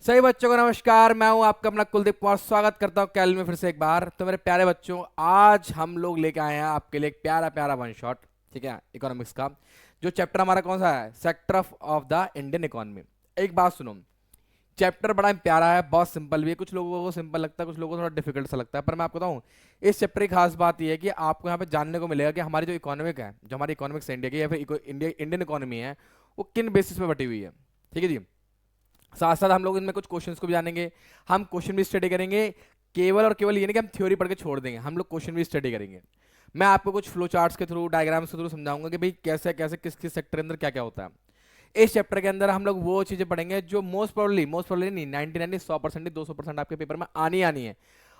सही बच्चों को नमस्कार। मैं हूं आपका अपना कुलदीप कुमार। स्वागत करता हूं कैल में फिर से एक बार। तो मेरे प्यारे बच्चों, आज हम लोग लेके आए हैं आपके लिए एक प्यारा प्यारा वन शॉट, ठीक है, इकोनॉमिक्स का। जो चैप्टर हमारा कौन सा है? Sector of the Indian economy. एक बात सुनो, चैप्टर बड़ा प्यारा है, बहुत सिंपल भी है। कुछ लोगों को सिंपल लगता है, कुछ लोगों को थोड़ा डिफिकल्ट सा लगता है, पर मैं आपको बताऊं, इस चैप्टर की खास बात यह है कि आपको यहाँ पे जानने को मिलेगा कि हमारी जो इकोनॉमिक है, जो हमारी इकोनॉमिक्स है इंडिया की या फिर इंडियन इकोनॉमी है, वो किन बेसिस पे बटी हुई है। ठीक है जी। साथ साथ हम लोग इनमें कुछ क्वेश्चंस को भी जानेंगे, हम क्वेश्चन भी स्टडी करेंगे। केवल और केवल ये नहीं कि हम थ्योरी पढ़ के छोड़ देंगे, हम लोग क्वेश्चन भी स्टडी करेंगे। मैं आपको कुछ फ्लो चार्ट्स के थ्रू, डायग्राम्स के थ्रू समझाऊंगा कि भाई कैसे कैसे किस किस सेक्टर के अंदर क्या क्या होता है। इस चैप्टर के अंदर हम लोग वो चीजें पढ़ेंगे जो मोस्ट प्रोबेबली नहीं, 99 100% नहीं, 200% आपके पेपर में आनी आनी है।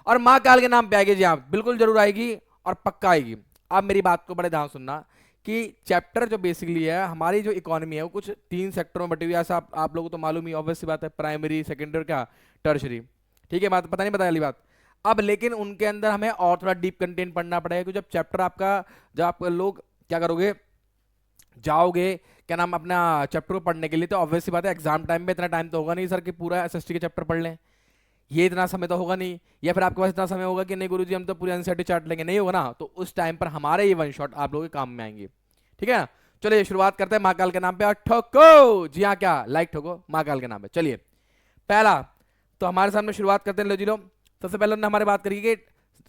और माँ काल के नाम पे आएगी जी, हाँ बिल्कुल जरूर आएगी और पक्का आएगी। आप मेरी बात को बड़े ध्यान सुनना कि चैप्टर जो बेसिकली है, हमारी जो इकोनॉमी है वो कुछ 3 सेक्टरों में बटी हुई है। ऐसा आप लोगों को तो मालूम ही, ऑब्वियस सी बात है, प्राइमरी, सेकेंडरी, क्या टर्शरी। ठीक है, बात पता नहीं, पता वाली बात। अब लेकिन उनके अंदर हमें और थोड़ा डीप कंटेंट पढ़ना पड़ेगा, क्योंकि जब चैप्टर आपका, जब आप लोग क्या करोगे, जाओगे क्या नाम अपना चैप्टर को पढ़ने के लिए, तो ऑब्वियस सी बात है एग्जाम टाइम में इतना टाइम तो होगा नहीं सर कि पूरा एसएसटी के चैप्टर पढ़ लें। ये इतना समय तो होगा नहीं। या फिर आपके पास इतना समय होगा कि नहीं गुरुजी हम तो पूरी एनसीईआरटी चार्ट लेंगे, नहीं होगा ना। तो उस टाइम पर हमारे ये वन शॉट आप लोगों के काम में आएंगे। ठीक है ना। चलिए शुरुआत करते हैं महाकाल के नाम पे, और ठोको जी हाँ, क्या लाइक ठोको महाकाल के नाम पे। चलिए पहला, तो हमारे सामने शुरुआत करते हैं, लो जी लो। सबसे पहले हमने हमारे बात करी कि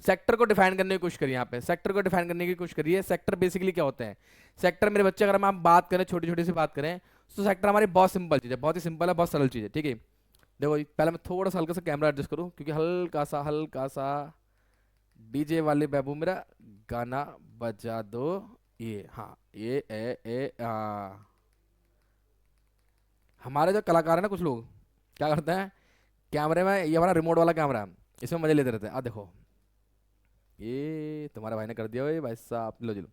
सेक्टर को डिफाइन करने की कोशिश करिए। यहाँ पे सेक्टर को डिफाइन करने की कोशिश करिए। सेक्टर बेसिकली क्या होते हैं? सेक्टर मेरे बच्चे, अगर हम बात करें, छोटी छोटी सी बात करें, तो सेक्टर हमारी बहुत सिंपल चीज़ है, बहुत ही सिंपल है, बहुत सरल चीज़ है। ठीक है, देखो जी, पहले मैं थोड़ा सा हल्का सा कैमरा एडजस्ट करूँ, क्योंकि हल्का सा डीजे वाले बाबू मेरा गाना बजा दो। ये हाँ, ये ए हमारे जो कलाकार है ना, कुछ लोग क्या करते हैं, कैमरे में, ये हमारा रिमोट वाला कैमरा है, इसमें मजे लेते रहते हैं। देखो ये तुम्हारे भाई ने कर दिया भाई साहब, लो जी लो।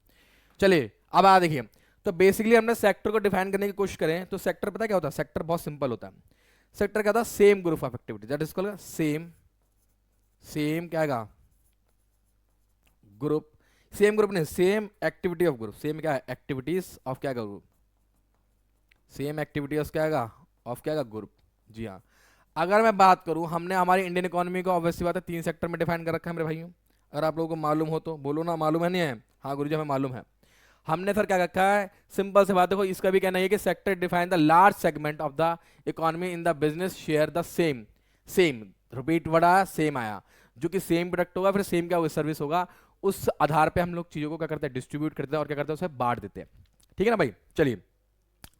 चलिए अब देखिए, तो बेसिकली हमने सेक्टर को डिफाइन करने की कोशिश करें, तो सेक्टर पता है क्या होता है? सेक्टर बहुत सिंपल होता है। सेक्टर क्या होता है? Same group of activity, that is called same, same क्या है, ग्रुप। सेम ग्रुप नहीं, same activity of group. Same क्या है? एक्टिविटीज ऑफ क्या ग्रुप। सेम एक्टिविटी ऑफ क्या है? ऑफ क्या ग्रुप। जी हाँ। अगर मैं बात करूं, हमने हमारी इंडियन इकोनॉमी को ऑब्वियसली बात है 3 सेक्टर में डिफाइन कर रखा है मेरे भाइयों। अगर आप लोगों को मालूम हो तो बोलो ना, मालूम है नहीं है? हाँ गुरुजी हमें मालूम है। हमने सर क्या रखा है? सिंपल से बात, देखो इसका भी कहना है कि sector define the large segment of the economy in the business share the same. Same repeat word आया, सेम आया, जो कि सेम प्रोडक्ट होगा, फिर सेम क्या होगा? सर्विस होगा। उस आधार पे हम लोग चीजों को क्या करते हैं? डिस्ट्रीब्यूट करते हैं और क्या करते हैं? उसे बांट देते हैं। ठीक है ना भाई। चलिए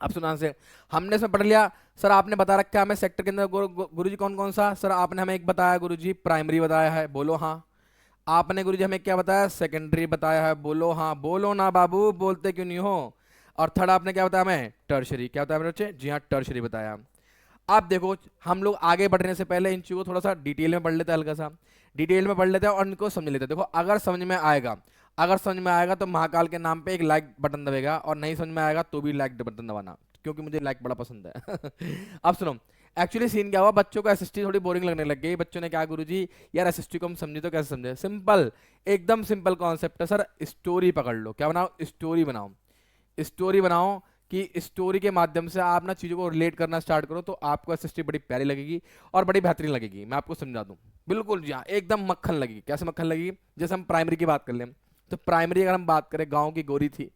अब सुना से हमने इसमें पढ़ लिया। सर आपने बता रखा है हमें सेक्टर के अंदर गुरुजी कौन कौन सा। सर आपने हमें एक बताया गुरुजी, प्राइमरी बताया है, बोलो हाँ। आपने गुरुजी हमें क्या बताया? सेकेंडरी बताया है, बोलो हाँ। बोलो ना बाबू, बोलते क्यों नहीं हो? और थर्ड आपने क्या बताया हमें? टर्शरी। क्या बताया मेरे बच्चे? जी हाँ, टर्शरी बताया। आप देखो, हम लोग आगे बढ़ने से पहले इन चीज़ों को थोड़ा सा डिटेल में पढ़ लेते हैं, हल्का सा डिटेल में पढ़ लेते हैं और इनको समझ लेते हैं। देखो अगर समझ में आएगा, अगर समझ में आएगा तो महाकाल के नाम पे एक लाइक बटन दबेगा, और नहीं समझ में आएगा तो भी लाइक बटन दबाना, क्योंकि मुझे लाइक बड़ा पसंद है। अब सुनो, एक्चुअली सीन क्या हुआ, बच्चों को एसएसटी थोड़ी बोरिंग लगने लग गई। बच्चों ने क्या, गुरुजी यार एसएसटी को हम समझे तो कैसे समझे? सिंपल, एकदम सिंपल कॉन्सेप्ट है सर। स्टोरी पकड़ लो। क्या बनाओ? स्टोरी बनाओ। स्टोरी बनाओ कि स्टोरी के माध्यम से आप ना चीज़ों को रिलेट करना स्टार्ट करो, तो आपको एसएसटी बड़ी प्यारी लगेगी और बड़ी बेहतरीन लगेगी। मैं आपको समझा दूं, बिल्कुल जी हाँ, एकदम मक्खन लगेगी। कैसे मक्खन लगेगी? जैसे हम प्राइमरी की बात कर लें, तो प्राइमरी अगर हम बात करें, गाँव की गोरी थी,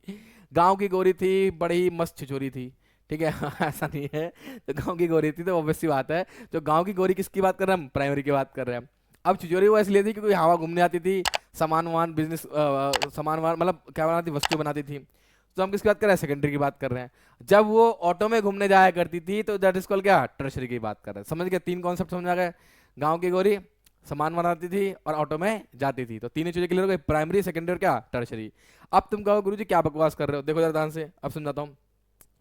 गाँव की गोरी थी, बड़ी मस्त छिछोरी थी। ठीक है, ऐसा नहीं है। तो गाँव की गोरी थी, तो ऑब्वियस सी बात है, तो गाँव की गोरी किसकी बात कर रहे हैं? हम प्राइमरी की बात कर रहे हैं। अब छिछोरी वो इसलिए थी क्योंकि हवा घूमने आती थी, सामान वामान बिजनेस, सामान वामान मतलब क्या बनाती, वस्तु बनाती थी। तो हम किसकी बात कर रहे हैं? सेकेंडरी की बात कर रहे हैं। जब वो ऑटो में घूमने जाया करती थी, तो दैट इज कॉल्ड क्या? टर्शरी की बात कर रहे हैं। समझ गए? 3 कॉन्सेप्ट समझ आ गए। गाँव की गोरी, सामान बनाती थी और ऑटो में जाती थी, तो तीनों चीजें क्लियर हो गई, प्राइमरी, सेकेंडरी और क्या? टर्शरी। अब तुम कहो गुरुजी क्या बकवास कर रहे हो, देखो जरा ध्यान से, अब समझाता हूँ।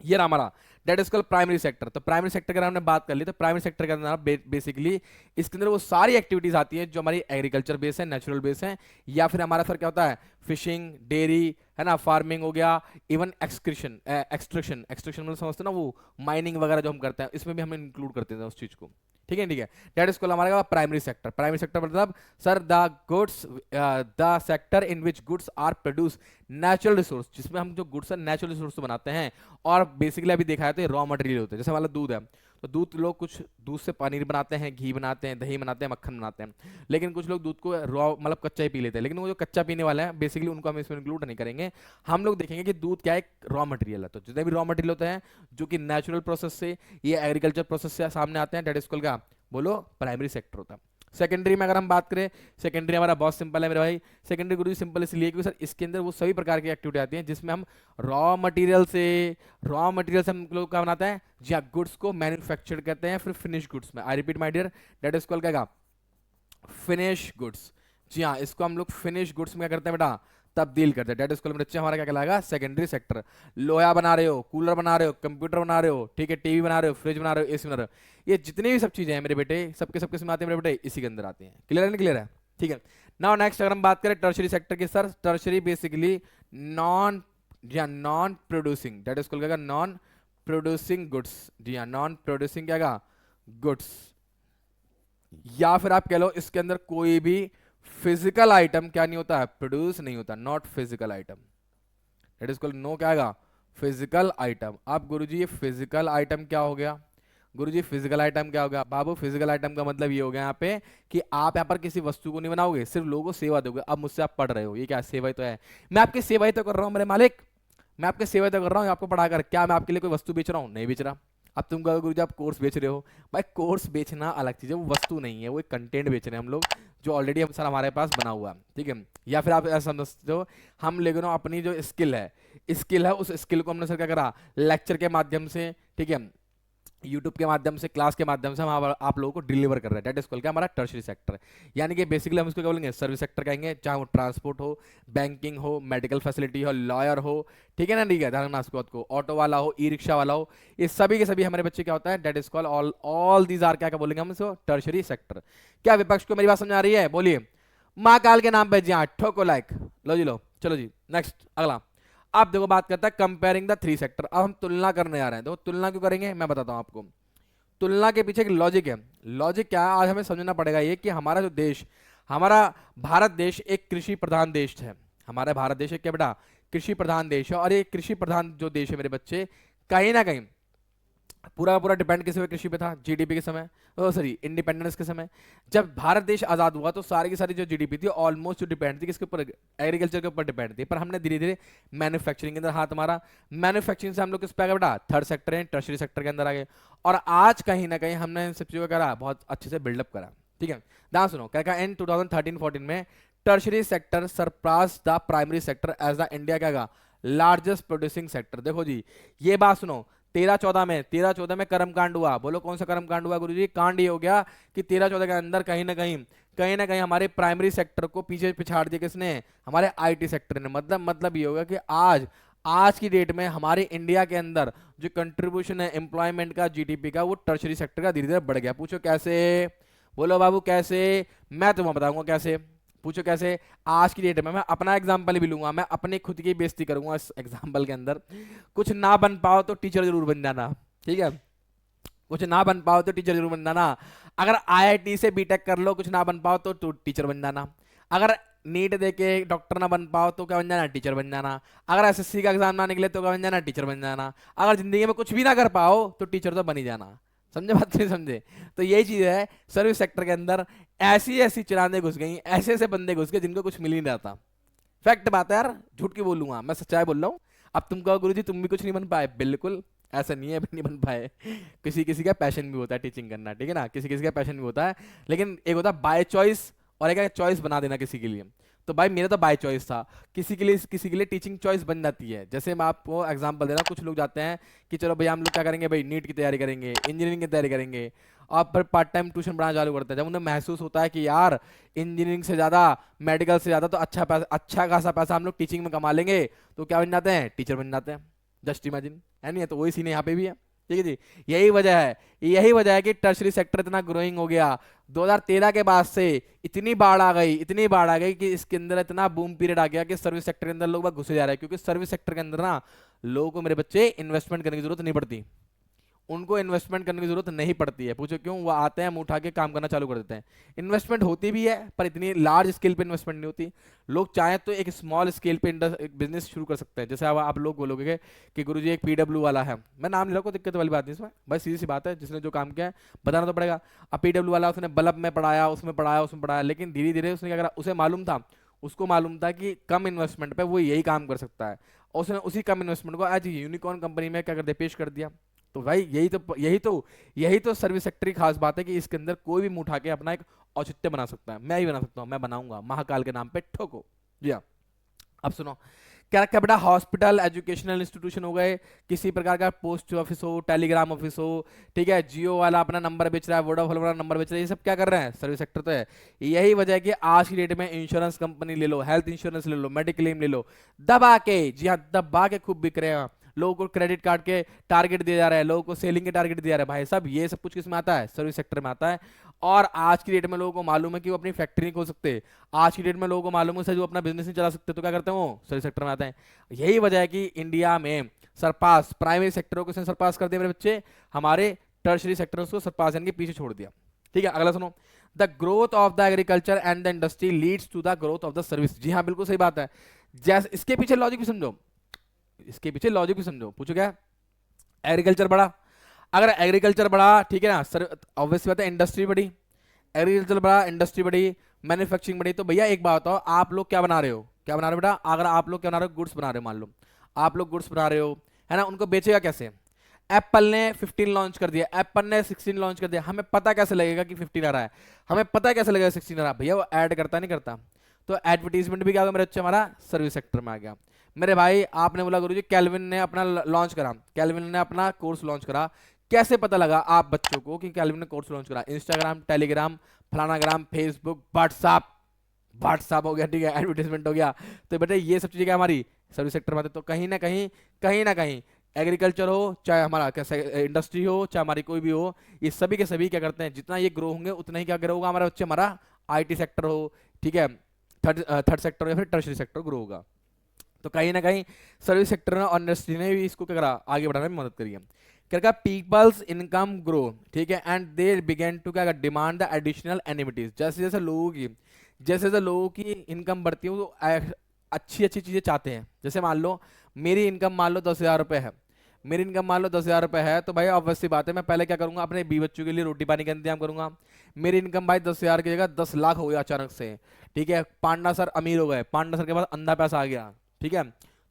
ये रहा हमारा, that is called primary sector. तो प्राइमरी सेक्टर के हमने बात कर ली, तो प्राइमरी सेक्टर के अंदर बेसिकली इसके अंदर वो सारी एक्टिविटीज आती हैं जो हमारी एग्रीकल्चर बेस है, नेचुरल बेस है, या फिर हमारा सर क्या होता है? फिशिंग, डेयरी है ना, फार्मिंग हो गया, इवन एक्सक्रिशन, एक्सट्रैक्शन, एक्सट्रैक्शन मतलब समझते हैं ना, वो माइनिंग वगैरह जो हम करते हैं, इसमें भी हम इंक्लूड करते हैं उस चीज को। ठीक है, ठीक है। डेट इज कॉल्ड हमारा प्राइमरी सेक्टर। प्राइमरी सेक्टर मतलब sir the goods, the sector in which goods are produce, natural resource, जिसमें हम जो गुड्स है नेचुरल रिसोर्स से बनाते हैं। और बेसिकली अभी देखा है तो रॉ मटेरियल होते हैं, जैसे हमारा दूध है, तो दूध लोग कुछ दूध से पनीर बनाते हैं, घी बनाते हैं, दही बनाते हैं, मक्खन बनाते हैं, लेकिन कुछ लोग दूध को रॉ मतलब कच्चा ही पी लेते हैं। लेकिन वो जो कच्चा पीने वाला है बेसिकली उनको हम इसमें इंक्लूड नहीं करेंगे। हम लोग देखेंगे कि दूध क्या एक रॉ मटेरियल है। तो जितने भी रॉ मटेरियल होते हैं जो कि नेचुरल प्रोसेस से, ये एग्रीकल्चर प्रोसेस से सामने आते हैं, डेट इज कॉल्ड क्या, बोलो, प्राइमरी सेक्टर होता है। सेकेंडरी में अगर हम बात करें, सेकेंडरी हमारा बहुत सिंपल है मेरे भाई। सेकेंडरी गुरु सिंपल इसलिए क्योंकि सर इसके अंदर वो सभी प्रकार की एक्टिविटी आती हैं जिसमें हम रॉ मटेरियल से हम लोग क्या बनाते हैं जी हाँ, गुड्स को मैन्युफैक्चर करते हैं, फिर फिनिश गुड्स में, I repeat my dear, that is called क्या, फिनिश गुड्स। जी हाँ, इसको हम लोग फिनिश गुड्स में क्या करते हैं बेटा, तब्दील करते हैं। डेट इज कॉल्ड बच्चे हमारा क्या कहलाएगा, सेकेंडरी सेक्टर। लोहा बना रहे हो, कूलर बना रहे हो, कंप्यूटर बना रहे हो, ठीक है, टीवी बना रहे हो, फ्रिज बना रहे हो, एसी बना रहे हो, ये जितनी भी सब चीजें हैं मेरे बेटे, सबके सबके इसमें आते हैं मेरे बेटे, इसी के अंदर आती हैं। क्लियर है नहीं क्लियर है, ठीक है। नाउ नेक्स्ट अगर हम बात करें टर्शरी सेक्टर की, सर टर्शरी बेसिकली नॉन, जी हाँ, non producing, that is called क्या, नॉन प्रोड्यूसिंग गुड्स। जी हाँ, नॉन प्रोड्यूसिंग क्या, गुड्स, या फिर आप कह लो इसके अंदर कोई भी फिजिकल आइटम क्या नहीं होता है, प्रोड्यूस नहीं होता, not physical item, that is called no क्या आएगा, फिजिकल आइटम। आप गुरुजी ये फिजिकल आइटम क्या हो गया, गुरुजी फिजिकल आइटम क्या हो गया बाबू, फिजिकल आइटम का मतलब ये हो गया यहाँ पे कि आप यहाँ पर किसी वस्तु को नहीं बनाओगे, सिर्फ लोगों को सेवा दोगे। अब मुझसे आप पढ़ रहे हो, ये क्या सेवा ही तो है, मैं आपकी सेवा ही तो कर रहा हूँ मेरे मालिक, मैं आपकी सेवा ही तो कर रहा हूँ आपको पढ़ाकर, क्या मैं आपके लिए कोई वस्तु बेच रहा हूँ, नहीं बेच रहा। अब तुम कहोगे गुरुजी आप कोर्स बेच रहे हो, भाई कोर्स बेचना अलग चीज़ है, वो वस्तु नहीं है, वो एक कंटेंट बेच रहे हैं हम लोग जो ऑलरेडी हम सर हमारे पास बना हुआ है, ठीक है। या फिर आप ऐसा समझते हो हम लेकिन अपनी जो स्किल है उस स्किल को हमने सर क्या करा, लेक्चर के माध्यम से, ठीक है, यूट्यूब के माध्यम से, क्लास के माध्यम से हम आप लोगों को डिलीवर कर रहे हैं। डेट इज कॉल्ड क्या, हमारा टर्शरी सेक्टर। यानी कि बेसिकली हम इसको क्या बोलेंगे, सर्विस सेक्टर कहेंगे, चाहे वो ट्रांसपोर्ट हो, बैंकिंग हो, मेडिकल फैसिलिटी हो, लॉयर हो, ठीक है ना, ठीक है, ध्यान रखना उसके बाद को, ऑटो वाला हो, ई रिक्शा वाला हो, ये सभी के सभी हमारे बच्चे क्या होता है, that is called all these are क्या बोलेंगे हम इसको, टर्शरी सेक्टर। क्या विपक्ष को मेरी बात समझ आ रही है, बोलिए। माँ काल के नाम पे जी हाँ, ठोको लाइक, लो जी लो, चलो जी नेक्स्ट अगला। अब देखो बात करता है कंपेयरिंग द थ्री सेक्टर। अब हम तुलना करने आ रहे हैं, तो तुलना क्यों करेंगे मैं बताता हूं आपको। तुलना के पीछे एक लॉजिक है। लॉजिक क्या है, आज हमें समझना पड़ेगा ये कि हमारा जो देश, हमारा भारत देश एक कृषि प्रधान देश है। हमारा भारत देश एक क्या बेटा, कृषि प्रधान देश है। और ये कृषि प्रधान जो देश है मेरे बच्चे, कहीं ना कहीं पूरा का पूरा डिपेंड किस पे, कृषि पे था, जीडीपी के समय, सॉरी इंडिपेंडेंस के समय। जब भारत देश आजाद हुआ तो सारी की सारी जो जीडीपी थी ऑलमोस्ट जो डिपेंड थी किसके ऊपर, एग्रीकल्चर के ऊपर डिपेंड थी। पर हमने धीरे धीरे मैन्युफैक्चरिंग के अंदर हाथ हमारा, मैन्युफैक्चरिंग से हम लोग किस पे आ गए बेटा, थर्ड सेक्टर है, टर्शरी सेक्टर के अंदर आ गए। और आज कहीं ना कहीं हमने इन सब चीजों को करा, बहुत अच्छे से बिल्डअप करा, ठीक है। ध्यान सुनो क्या कहा, इन 2013-14 में tertiary sector surpass the primary sector as the India क्या, लार्जेस्ट प्रोड्यूसिंग सेक्टर। देखो जी ये बात सुनो, 13-14 में कर्मकांड हुआ, बोलो कौन सा कर्मकांड हुआ गुरुजी, कांड ये हो गया कि 13-14 के अंदर कहीं ना कहीं हमारे प्राइमरी सेक्टर को पीछे पिछाड़ दिया किसने, हमारे आईटी सेक्टर ने। मतलब ये होगा कि आज की डेट में हमारे इंडिया के अंदर जो कंट्रीब्यूशन है एम्प्लॉयमेंट का, जीडीपी का, वो टर्शरी सेक्टर का धीरे धीरे बढ़ गया। पूछो कैसे, बोलो बाबू कैसे, मैं तुम्हें बताऊंगा कैसे, पूछो कैसे। आज की डेट में मैं अपना एग्जांपल भी लूंगा, मैं अपने खुद की बेइज्जती करूंगा इस एग्जांपल के अंदर। कुछ ना बन पाओ तो टीचर जरूर बन जाना, ठीक है, कुछ ना बन पाओ तो टीचर जरूर बन जाना। अगर आईआईटी से बीटेक कर लो, कुछ ना बन पाओ तो टीचर बन जाना। अगर नीट दे के डॉक्टर ना बन पाओ तो क्या बन जाना, टीचर बन जाना। अगर एसएससी का एग्जाम ना निकले तो क्या बन जाना, टीचर बन जाना। अगर जिंदगी में कुछ भी ना कर पाओ तो टीचर तो बन ही जाना। समझे बात, नहीं समझे? तो यही चीज है सर्विस सेक्टर के अंदर, ऐसी ऐसी चिरांदे घुस गई, ऐसे ऐसे बंदे घुस गए जिनको कुछ मिल ही नहीं रहा। फैक्ट बात है यार, झूठ की बोलूंगा, मैं सच्चाई बोल रहा हूँ। अब तुम कहो गुरुजी तुम भी कुछ नहीं बन पाए, बिल्कुल ऐसा नहीं है, अभी नहीं बन पाए। किसी किसी का पैशन भी होता है टीचिंग करना, ठीक है ना, किसी किसी का पैशन भी होता है, लेकिन एक होता है बाय चॉइस और एक है चॉइस बना देना किसी के लिए। तो भाई मेरा तो बाय चॉइस था, किसी के लिए टीचिंग चॉइस बन जाती है। जैसे मैं आपको एग्जांपल दे रहा हूँ, कुछ लोग जाते हैं कि चलो भैया हम लोग क्या करेंगे भाई, नीट की तैयारी करेंगे, इंजीनियरिंग की तैयारी करेंगे, और फिर पार्ट टाइम ट्यूशन पढ़ाना चालू करते हैं। जब उन्हें महसूस होता है कि यार इंजीनियरिंग से ज़्यादा, मेडिकल से ज़्यादा तो अच्छा खासा पैसा हम लोग टीचिंग में कमा लेंगे, तो क्या बन जाते हैं, टीचर बन जाते हैं। जस्ट इमेजिन, है नहीं है? तो वही सीन यहाँ पे भी है, ठीक है जी। यही वजह है कि टर्शरी सेक्टर इतना ग्रोइंग हो गया। 2013 के बाद से इतनी बाढ़ आ गई कि इसके अंदर इतना बूम पीरियड आ गया कि सर्विस सेक्टर के अंदर लोग घुसे जा रहे हैं। क्योंकि सर्विस सेक्टर के अंदर ना लोगों को, मेरे बच्चे, इन्वेस्टमेंट करने की जरूरत नहीं पड़ती, उनको इन्वेस्टमेंट करने की जरूरत नहीं पड़ती है। पूछो क्यों? वो आते हैं, मुंह उठा के काम करना चालू कर देते हैं। इन्वेस्टमेंट होती भी है पर इतनी लार्ज स्केल पे इन्वेस्टमेंट नहीं होती। लोग चाहें तो एक स्मॉल स्केल पे बिजनेस शुरू कर सकते हैं। जैसे अब आप लोग बोलोगे कि गुरुजी एक पीडब्ल्यू वाला है, मैं नाम ले रहा हूँ, कोई दिक्कत वाली बात नहीं इसमें, भाई सीधी सी बात है, जिसने जो काम किया है बताना तो पड़ेगा। अब पीडब्ल्यू वाला उसने बल्ब में पढ़ाया, उसमें पढ़ाया, उसमें पढ़ाया, लेकिन धीरे धीरे उसने क्या करा, उसे मालूम था, उसको मालूम था कि कम इन्वेस्टमेंट पे वो यही काम कर सकता है, और उसने उसी कम इन्वेस्टमेंट को आज यूनिकॉर्न कंपनी में क्या कर दिया, पेश कर दिया। तो भाई यही तो सर्विस सेक्टर की खास बात है कि इसके अंदर कोई भी मुंह उठा के अपना एक औचित्य बना सकता है। मैं ही बना सकता हूँ, मैं बनाऊंगा, महाकाल के नाम पे ठोको। जी हाँ। अब सुनो, क्या क्या बेटा, हॉस्पिटल, एजुकेशनल इंस्टीट्यूशन हो गए, किसी प्रकार का पोस्ट ऑफिस हो, टेलीग्राम ऑफिस हो, ठीक है, जियो वाला अपना नंबर बेच रहा है, वोडाफोन वाला नंबर बेच रहा है, ये सब क्या कर रहे हैं, सर्विस सेक्टर तो है। यही वजह है कि आज की डेट में इंश्योरेंस कंपनी ले लो, हेल्थ इंश्योरेंस ले लो, मेडिक्लेम ले लो, दबा के, जी हाँ दबा के खूब बिक रहे हैं। लोगों को क्रेडिट कार्ड के टारगेट दिए जा रहे हैं, लोगों को सेलिंग के टारगेट दिया जा रहा है। भाई साहब ये सब कुछ किस में आता है, सर्विस सेक्टर में आता है। और आज की डेट में लोगों को मालूम है कि वो अपनी फैक्ट्री नहीं खोल सकते। आज की डेट में लोगों को मालूम है सर वो अपना बिजनेस नहीं चला सकते, तो क्या करते हैं, वो सर्विस सेक्टर में आते हैं। यही वजह है कि इंडिया में सरपास प्राइमरी सेक्टरों को सरपास कर दिया मेरे बच्चे, हमारे टर्शरी सेक्टर्स को सरपास यानी कि पीछे छोड़ दिया। ठीक है, अगला सुनो, the growth of the agriculture and the industry leads to the growth of the service. जी हाँ बिल्कुल सही बात है। जैसे इसके पीछे लॉजिक भी समझो, इसके पीछे लॉजिक भी समझो। पूछो क्या, एग्रीकल्चर बढ़ा, अगर एग्रीकल्चर बढ़ा, ठीक है ना सर, ऑब्वियस बात है इंडस्ट्री बढ़ी, एग्रीकल्चर बढ़ा, इंडस्ट्री बढ़ी, मैन्युफैक्चरिंग बढ़ी। तो भैया एक बात बताओ, आप लोग क्या बना रहे हो, क्या बना रहे हो बेटा, अगर आप लोग क्या बना रहे हो, गुड्स बना रहे हो, मान लो आप लोग गुड्स बना रहे हो, है ना, उनको बेचेगा कैसे? एप्पल ने 15 लॉन्च कर दिया, एप्पल ने 16 लॉन्च कर दिया, हमें पता कैसे लगेगा कि 15 आ रहा है, हमें पता कैसे लगेगा 16 आ रहा है? भैया वो ऐड करता नहीं करता। तो एडवर्टीजमेंट भी क्या होगा मेरे बच्चे, हमारा सर्विस सेक्टर में आ गया। मेरे भाई आपने बोला गुरुजी कैल्विन ने अपना लॉन्च करा, कैल्विन ने अपना कोर्स लॉन्च करा, कैसे पता लगा आप बच्चों को कि कैल्विन ने कोर्स लॉन्च करा? इंस्टाग्राम, टेलीग्राम, फलानाग्राम, फेसबुक, व्हाट्सएप, व्हाट्सएप हो गया, ठीक है, एडवर्टीजमेंट हो गया। तो बेटे ये सब चीजें हमारी सर्विस सेक्टर में आती है। तो कहीं ना कहीं एग्रीकल्चर हो, चाहे हमारा कैसे इंडस्ट्री हो, चाहे हमारी कोई भी हो, ये सभी के सभी क्या करते हैं, जितना ये ग्रो होंगे उतना ही क्या ग्रो होगा हमारा बच्चे, हमारा आईटी सेक्टर हो, ठीक है, थर्ड सेक्टर या फिर टर्शरी सेक्टर ग्रो होगा। तो कहीं ना कहीं सर्विस सेक्टर और इंडस्ट्री ने भी इसको क्या करा, आगे बढ़ाने में मदद करी है। क्या पीपल्स इनकम ग्रो, ठीक है, एंड दे बिगेन टू क्या डिमांड द एडिशनल एनिमिटीज। जैसे जैसे लोगों की इनकम बढ़ती है वो अच्छी अच्छी चीजें चाहते हैं। जैसे मान लो मेरी इनकम मान लो 10,000 रुपये है, मेरी इनकम मान लो 10,000 रुपये है, तो भाई ऑब्वियस सी बात है मैं पहले क्या करूंगा, अपने 20 बच्चों के लिए रोटी पानी का इंतजाम करूंगा। मेरी इनकम भाई 10,000 की जगह 10 लाख हो गया अचानक से, ठीक है, पांडा सर अमीर हो गए, पांडा सर के पास अंधा पैसा आ गया, ठीक है,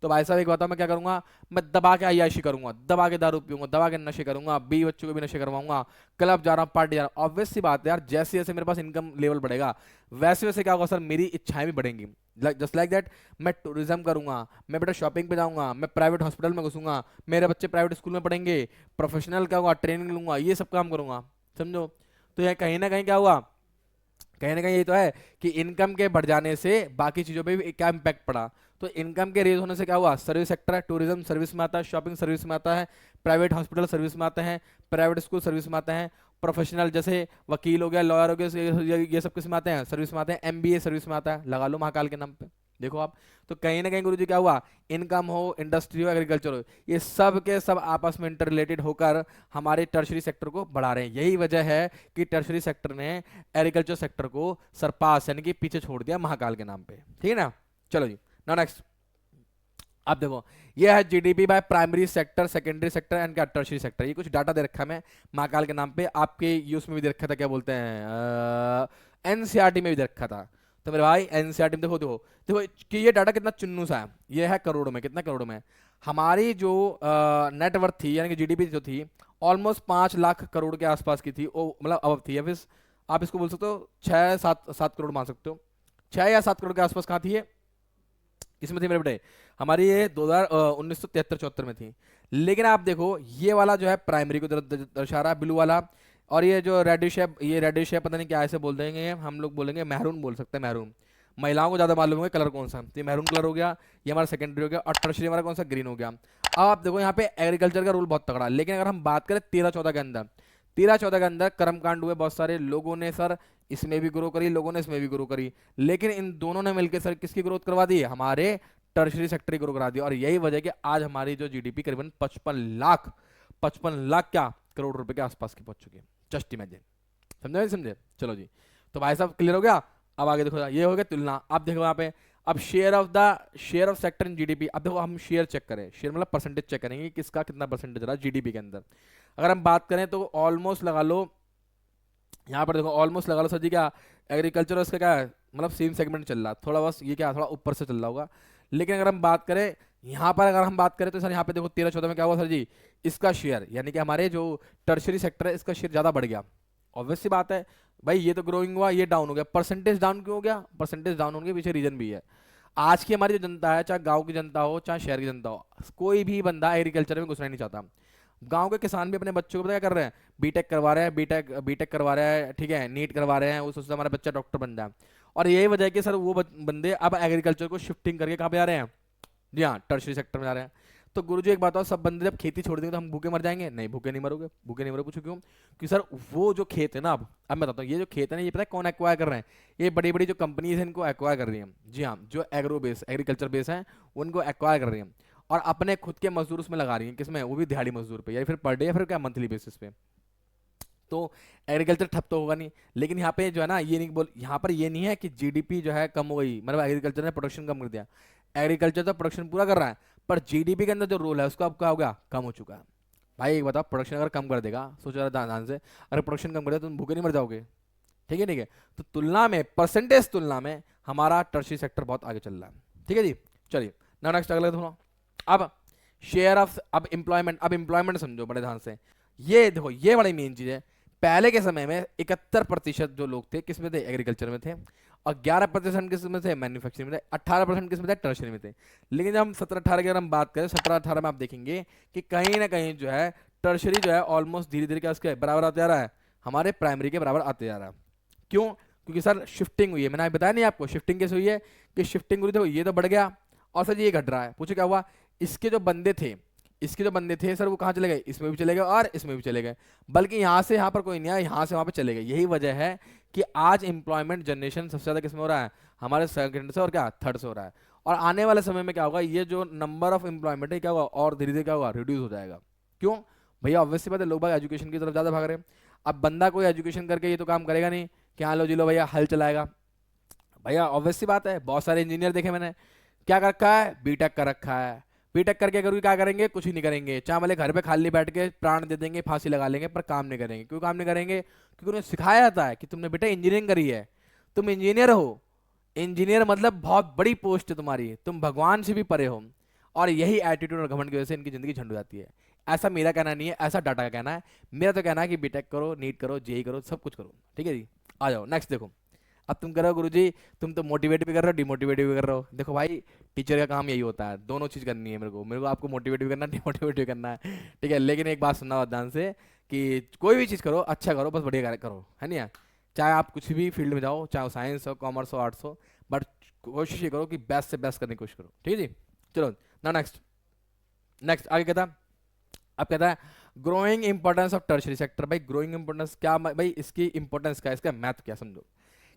तो भाई साहब एक बताओ मैं क्या करूंगा, मैं दबा के अय्याशी करूंगा, दबा के दारू पीऊंगा, दबा के नशे करूंगा, 20 बच्चों को भी नशे करवाऊंगा, क्लब जा रहा हूँ, पार्टी जा रहा हूँ। ऑब्वियस सी बात है यार, जैसे जैसे मेरे पास इनकम लेवल बढ़ेगा वैसे वैसे क्या होगा सर, मेरी इच्छाएं भी बढ़ेंगी। जस्ट लाइक दैट, मैं टूरिज्म करूंगा, मैं बेटा शॉपिंग पे जाऊंगा, मैं प्राइवेट हॉस्पिटल में घुसूंगा, मेरे बच्चे प्राइवेट स्कूल में पढ़ेंगे, प्रोफेशनल क्या होगा, ट्रेनिंग लूंगा, ये सब काम करूंगा, समझो। तो यह कहीं ना कहीं क्या हुआ, कहीं ना कहीं ये तो है कि इनकम के बढ़ जाने से बाकी चीजों पे भी क्या इम्पैक्ट पड़ा। तो इनकम के रेज होने से क्या हुआ, सर्विस सेक्टर है, टूरिज्म सर्विस में आता है, शॉपिंग सर्विस में आता है, प्राइवेट हॉस्पिटल सर्विस में आते हैं, प्राइवेट स्कूल सर्विस में आते हैं, प्रोफेशनल जैसे वकील हो गया, लॉयर हो गया, ये सब किस में आते हैं, सर्विस में आते हैं, एमबीए सर्विस में आता है, लगा लो महाकाल के नाम पे, देखो आप। तो कहीं ना कहीं गुरुजी क्या हुआ, इनकम हो, इंडस्ट्री हो, एग्रीकल्चर हो, ये सब के सब आपस में इंटर रिलेटेड होकर हमारे टर्शरी सेक्टर को बढ़ा रहे हैं। यही वजह है कि टर्शरी सेक्टर ने एग्रीकल्चर सेक्टर को सरपास यानी कि पीछे छोड़ दिया महाकाल के नाम पे, ठीक है ना। चलो जी, नाउ नेक्स्ट आप देखो, ये है GDP by primary sector, secondary sector and क्या टर्शरी सेक्टर। ये कुछ डाटा दे रखा है मैं महाकाल के नाम पे, आपके यूज में भी दे रखा था, क्या बोलते हैं एनसीईआरटी में भी दे रखा था। तो मेरे भाई एनसीईआरटी में देखो देखो देखो कि ये डाटा कितना चुन्नू सा है, ये है करोड़ों में, कितना करोड़ों में हमारी जो नेटवर्थ थी यानी कि जीडीपी जो थी ऑलमोस्ट 5 लाख करोड़ के आसपास की थी, मतलब अब थी, या फिर आप इसको बोल सकते हो 6-7 करोड़ मान सकते हो, 6 या 7 करोड़ के आसपास कहाँ थी ये, इसमें थी मेरे बेटे, हमारी ये 1973-74 में थी। लेकिन आप देखो ये वाला जो है प्राइमरी को दर्शा रहा है, ब्लू वाला, और ये जो रेडिश है, ये रेडिश है, पता नहीं क्या ऐसे बोल देंगे, हम लोग बोलेंगे महरून बोल सकते हैं, महरून। महिलाओं को ज्यादा मालूम होगा कलर कौन सा, तो ये महरून कलर हो गया, ये हमारा सेकेंडरी हो गया, और टर्शरी हमारा कौन सा, ग्रीन हो गया। अब आप देखो यहाँ पे एग्रीकल्चर का रूल बहुत तगड़ा है, लेकिन अगर हम बात करें 13-14 के अंदर, 13-14 के अंदर कर्मकांड हुए बहुत सारे, लोगों ने सर इसमें भी ग्रो करी, लोगों ने इसमें भी ग्रो करी, लेकिन इन दोनों ने मिलकर सर किसकी ग्रोथ करवा दी, हमारे टर्शरी सेक्टर की ग्रो करा दी। और यही वजह कि आज हमारी जो जीडीपी करीबन 55 लाख क्या करोड़ रुपए के आसपास की पहुंच चुकी है। जस्ट इमेजिन, समझे समझे। चलो जी, तो भाई साहब क्लियर हो गया। अब आगे देखो, ये हो गया तुलना। अब देखो यहाँ पे, अब share of sector in GDP. अब देखो हम शेयर चेक करें, शेयर मतलब परसेंटेज चेक करेंगे कि किसका कितना परसेंटेज रहा है जीडीपी के अंदर। अगर हम बात करें तो ऑलमोस्ट लगा लो, यहाँ पर देखो ऑलमोस्ट लगा लो सर जी, क्या एग्रीकल्चर उसका क्या है, मतलब सेम सेगमेंट चल रहा है, थोड़ा बस ये क्या थोड़ा ऊपर से चल रहा होगा। लेकिन अगर हम बात करें यहाँ पर, अगर हम बात करें तो सर यहाँ पे देखो 13-14 में क्या हुआ सर जी, इसका शेयर यानी कि हमारे जो टर्शरी सेक्टर है इसका शेयर ज़्यादा बढ़ गया। ऑब्वियस सी बात है भाई, ये तो ग्रोइंग हुआ, ये डाउन हो गया। परसेंटेज डाउन क्यों हो गया? परसेंटेज डाउन होने के पीछे रीजन भी है। आज की हमारी जो जनता है, चाहे गांव की जनता हो चाहे शहर की जनता हो, कोई भी बंदा एग्रीकल्चर में घुसना नहीं चाहता। गांव के किसान भी अपने बच्चों को पता क्या कर रहे हैं, बीटेक करवा रहे हैं, बीटेक करवा रहे हैं, ठीक है, नीट करवा रहे हैं, वो सोचते हैं हमारा बच्चा डॉक्टर बन जाए। और यही वजह है कि सर वो बंदे अब एग्रीकल्चर को शिफ्टिंग करके कहाँ पे जा रहे हैं? जी हाँ, टर्शरी सेक्टर में जा रहे हैं। तो गुरुजी एक बात और, सब बंदे जब खेती छोड़ देंगे तो हम भूखे मर जाएंगे? नहीं, भूखे नहीं मरोगे, भूखे नहीं मरोगे। पूछो क्यों? क्योंकि सर वो जो खेत है ना, अब मैं बताता हूँ, ये जो खेत है ना, ये पता है कौन एक्वायर कर रहे हैं? ये बड़ी बड़ी जो कंपनीज हैं इनको एक्वायर कर रही हैं। जी हाँ, जो एग्रो बेस एग्रीकल्चर बेस है उनको एक्वायर कर रही हैं, और अपने खुद के मजदूर उसमें लगा रही हैं। किसमें? वो भी दिहाड़ी मजदूर पे, या फिर पर डे, या फिर क्या मंथली बेसिस पे। तो एग्रीकल्चर ठप तो होगा नहीं। लेकिन यहाँ पे जो है ना, ये नहीं बोल, यहाँ पर ये नहीं है कि जीडीपी जो है कम हो गई, मतलब एग्रीकल्चर ने प्रोडक्शन कम कर दिया। एग्रीकल्चर तो प्रोडक्शन पूरा कर रहा है, पर जीडीपी के अंदर जो रोल है उसका अब क्या हो गया? कम हो चुका है। भाई एक बताओ, प्रोडक्शन अगर कम कर देगा, सोचो जरा ध्यान से, अगर प्रोडक्शन कम कर देगा तो तुम भूखे नहीं मर जाओगे? ठीक है, ठीक है। तो तुलना में, परसेंटेज तुलना में हमारा टर्शरी सेक्टर बहुत आगे चल रहा है। ठीक है जी, चलिए ना नेक्स्ट अगले थोड़ा। अब शेयर ऑफ, अब एम्प्लॉयमेंट, अब एम्प्लॉयमेंट समझो बड़े ध्यान से। ये देखो, ये बड़ी मेन चीज है। पहले के समय में 71% जो लोग थे किसमें थे? एग्रीकल्चर में थे। और 11% किस में थे? मैन्युफैक्चरिंग में थे। 18% किस में थे? टर्शरी में थे। लेकिन जब हम 17-18 की अगर हम बात करें, 17-18 में आप देखेंगे कि कहीं ना कहीं जो है टर्शरी जो है ऑलमोस्ट धीरे धीरे क्या उसके बराबर आते जा रहा है, हमारे प्राइमरी के बराबर आते जा रहा है। क्यों? क्योंकि सर शिफ्टिंग हुई है। मैंने बताया नहीं आपको शिफ्टिंग कैसे हुई है, कि शिफ्टिंग हुई, देखो ये तो बढ़ गया और सर ये घट रहा है। पूछो क्या हुआ? इसके जो बंदे थे, इसके जो बंदे थे सर वो कहाँ चले गए? इसमें भी चले गए और इसमें भी चले गए। बल्कि यहाँ से यहाँ पर कोई नहीं आया, यहाँ से वहाँ पे चले गए। यही वजह है कि आज एम्प्लॉयमेंट जनरेशन सबसे ज़्यादा किसमें हो रहा है? हमारे सेकंड से और क्या थर्ड से हो रहा है। और आने वाले समय में क्या होगा, ये जो नंबर ऑफ एम्प्लॉयमेंट है क्या होगा? और धीरे धीरे क्या होगा? रिड्यूस हो जाएगा। क्यों भैया? ऑब्वियसली बात है, लोग बाग एजुकेशन की तरफ ज़्यादा भाग रहे हैं। अब बंदा कोई एजुकेशन करके ये तो काम करेगा नहीं कि हाँ लो जी लो भैया हल चलाएगा। भैया ऑब्वियसली बात है, बहुत सारे इंजीनियर देखे मैंने, क्या कर रखा है? बीटेक कर रखा है। बीटेक करके करोगे क्या करेंगे? कुछ ही नहीं करेंगे। चाहे भले घर पे खाली बैठ के प्राण दे देंगे, फांसी लगा लेंगे, पर काम नहीं करेंगे। क्यों काम नहीं करेंगे? क्योंकि उन्हें सिखाया जाता है कि तुमने बेटा इंजीनियरिंग करी है, तुम इंजीनियर हो। इंजीनियर मतलब बहुत बड़ी पोस्ट है तुम्हारी, तुम भगवान से भी परे हो। और यही एटीट्यूड और घमंड की वजह से इनकी जिंदगी झंड हो जाती है। ऐसा मेरा कहना नहीं है, ऐसा डाटा का कहना है। मेरा तो कहना है कि बीटेक करो, नीट करो, जेई करो, सब कुछ करो। ठीक है जी, आ जाओ नेक्स्ट देखो। अब तुम कर रहे हो गुरुजी, तुम तो मोटिवेट भी कर रहे हो, डिमोटिवेट भी कर रहे हो। देखो भाई, टीचर का काम यही होता है, दोनों चीज़ करनी है। मेरे को आपको मोटिवेट भी करना है, डिमोटिवेट भी करना है। ठीक है, लेकिन एक बात सुनना ध्यान से, कि कोई भी चीज़ करो अच्छा करो, बस बढ़िया करो, है नहीं यार। चाहे आप कुछ भी फील्ड में जाओ, चाहे साइंस हो, कॉमर्स हो, आर्ट्स हो, बट कोशिश ये करो कि बेस्ट से बेस्ट करने की कोशिश करो। ठीक है जी, चलो ना नेक्स्ट। नेक्स्ट आगे कहता है, अब कहता है growing importance of tertiary sector. भाई ग्रोइंग इंपॉर्टेंस क्या भाई, इसकी इंपॉर्टेंस क्या है, इसका मैथ क्या समझो।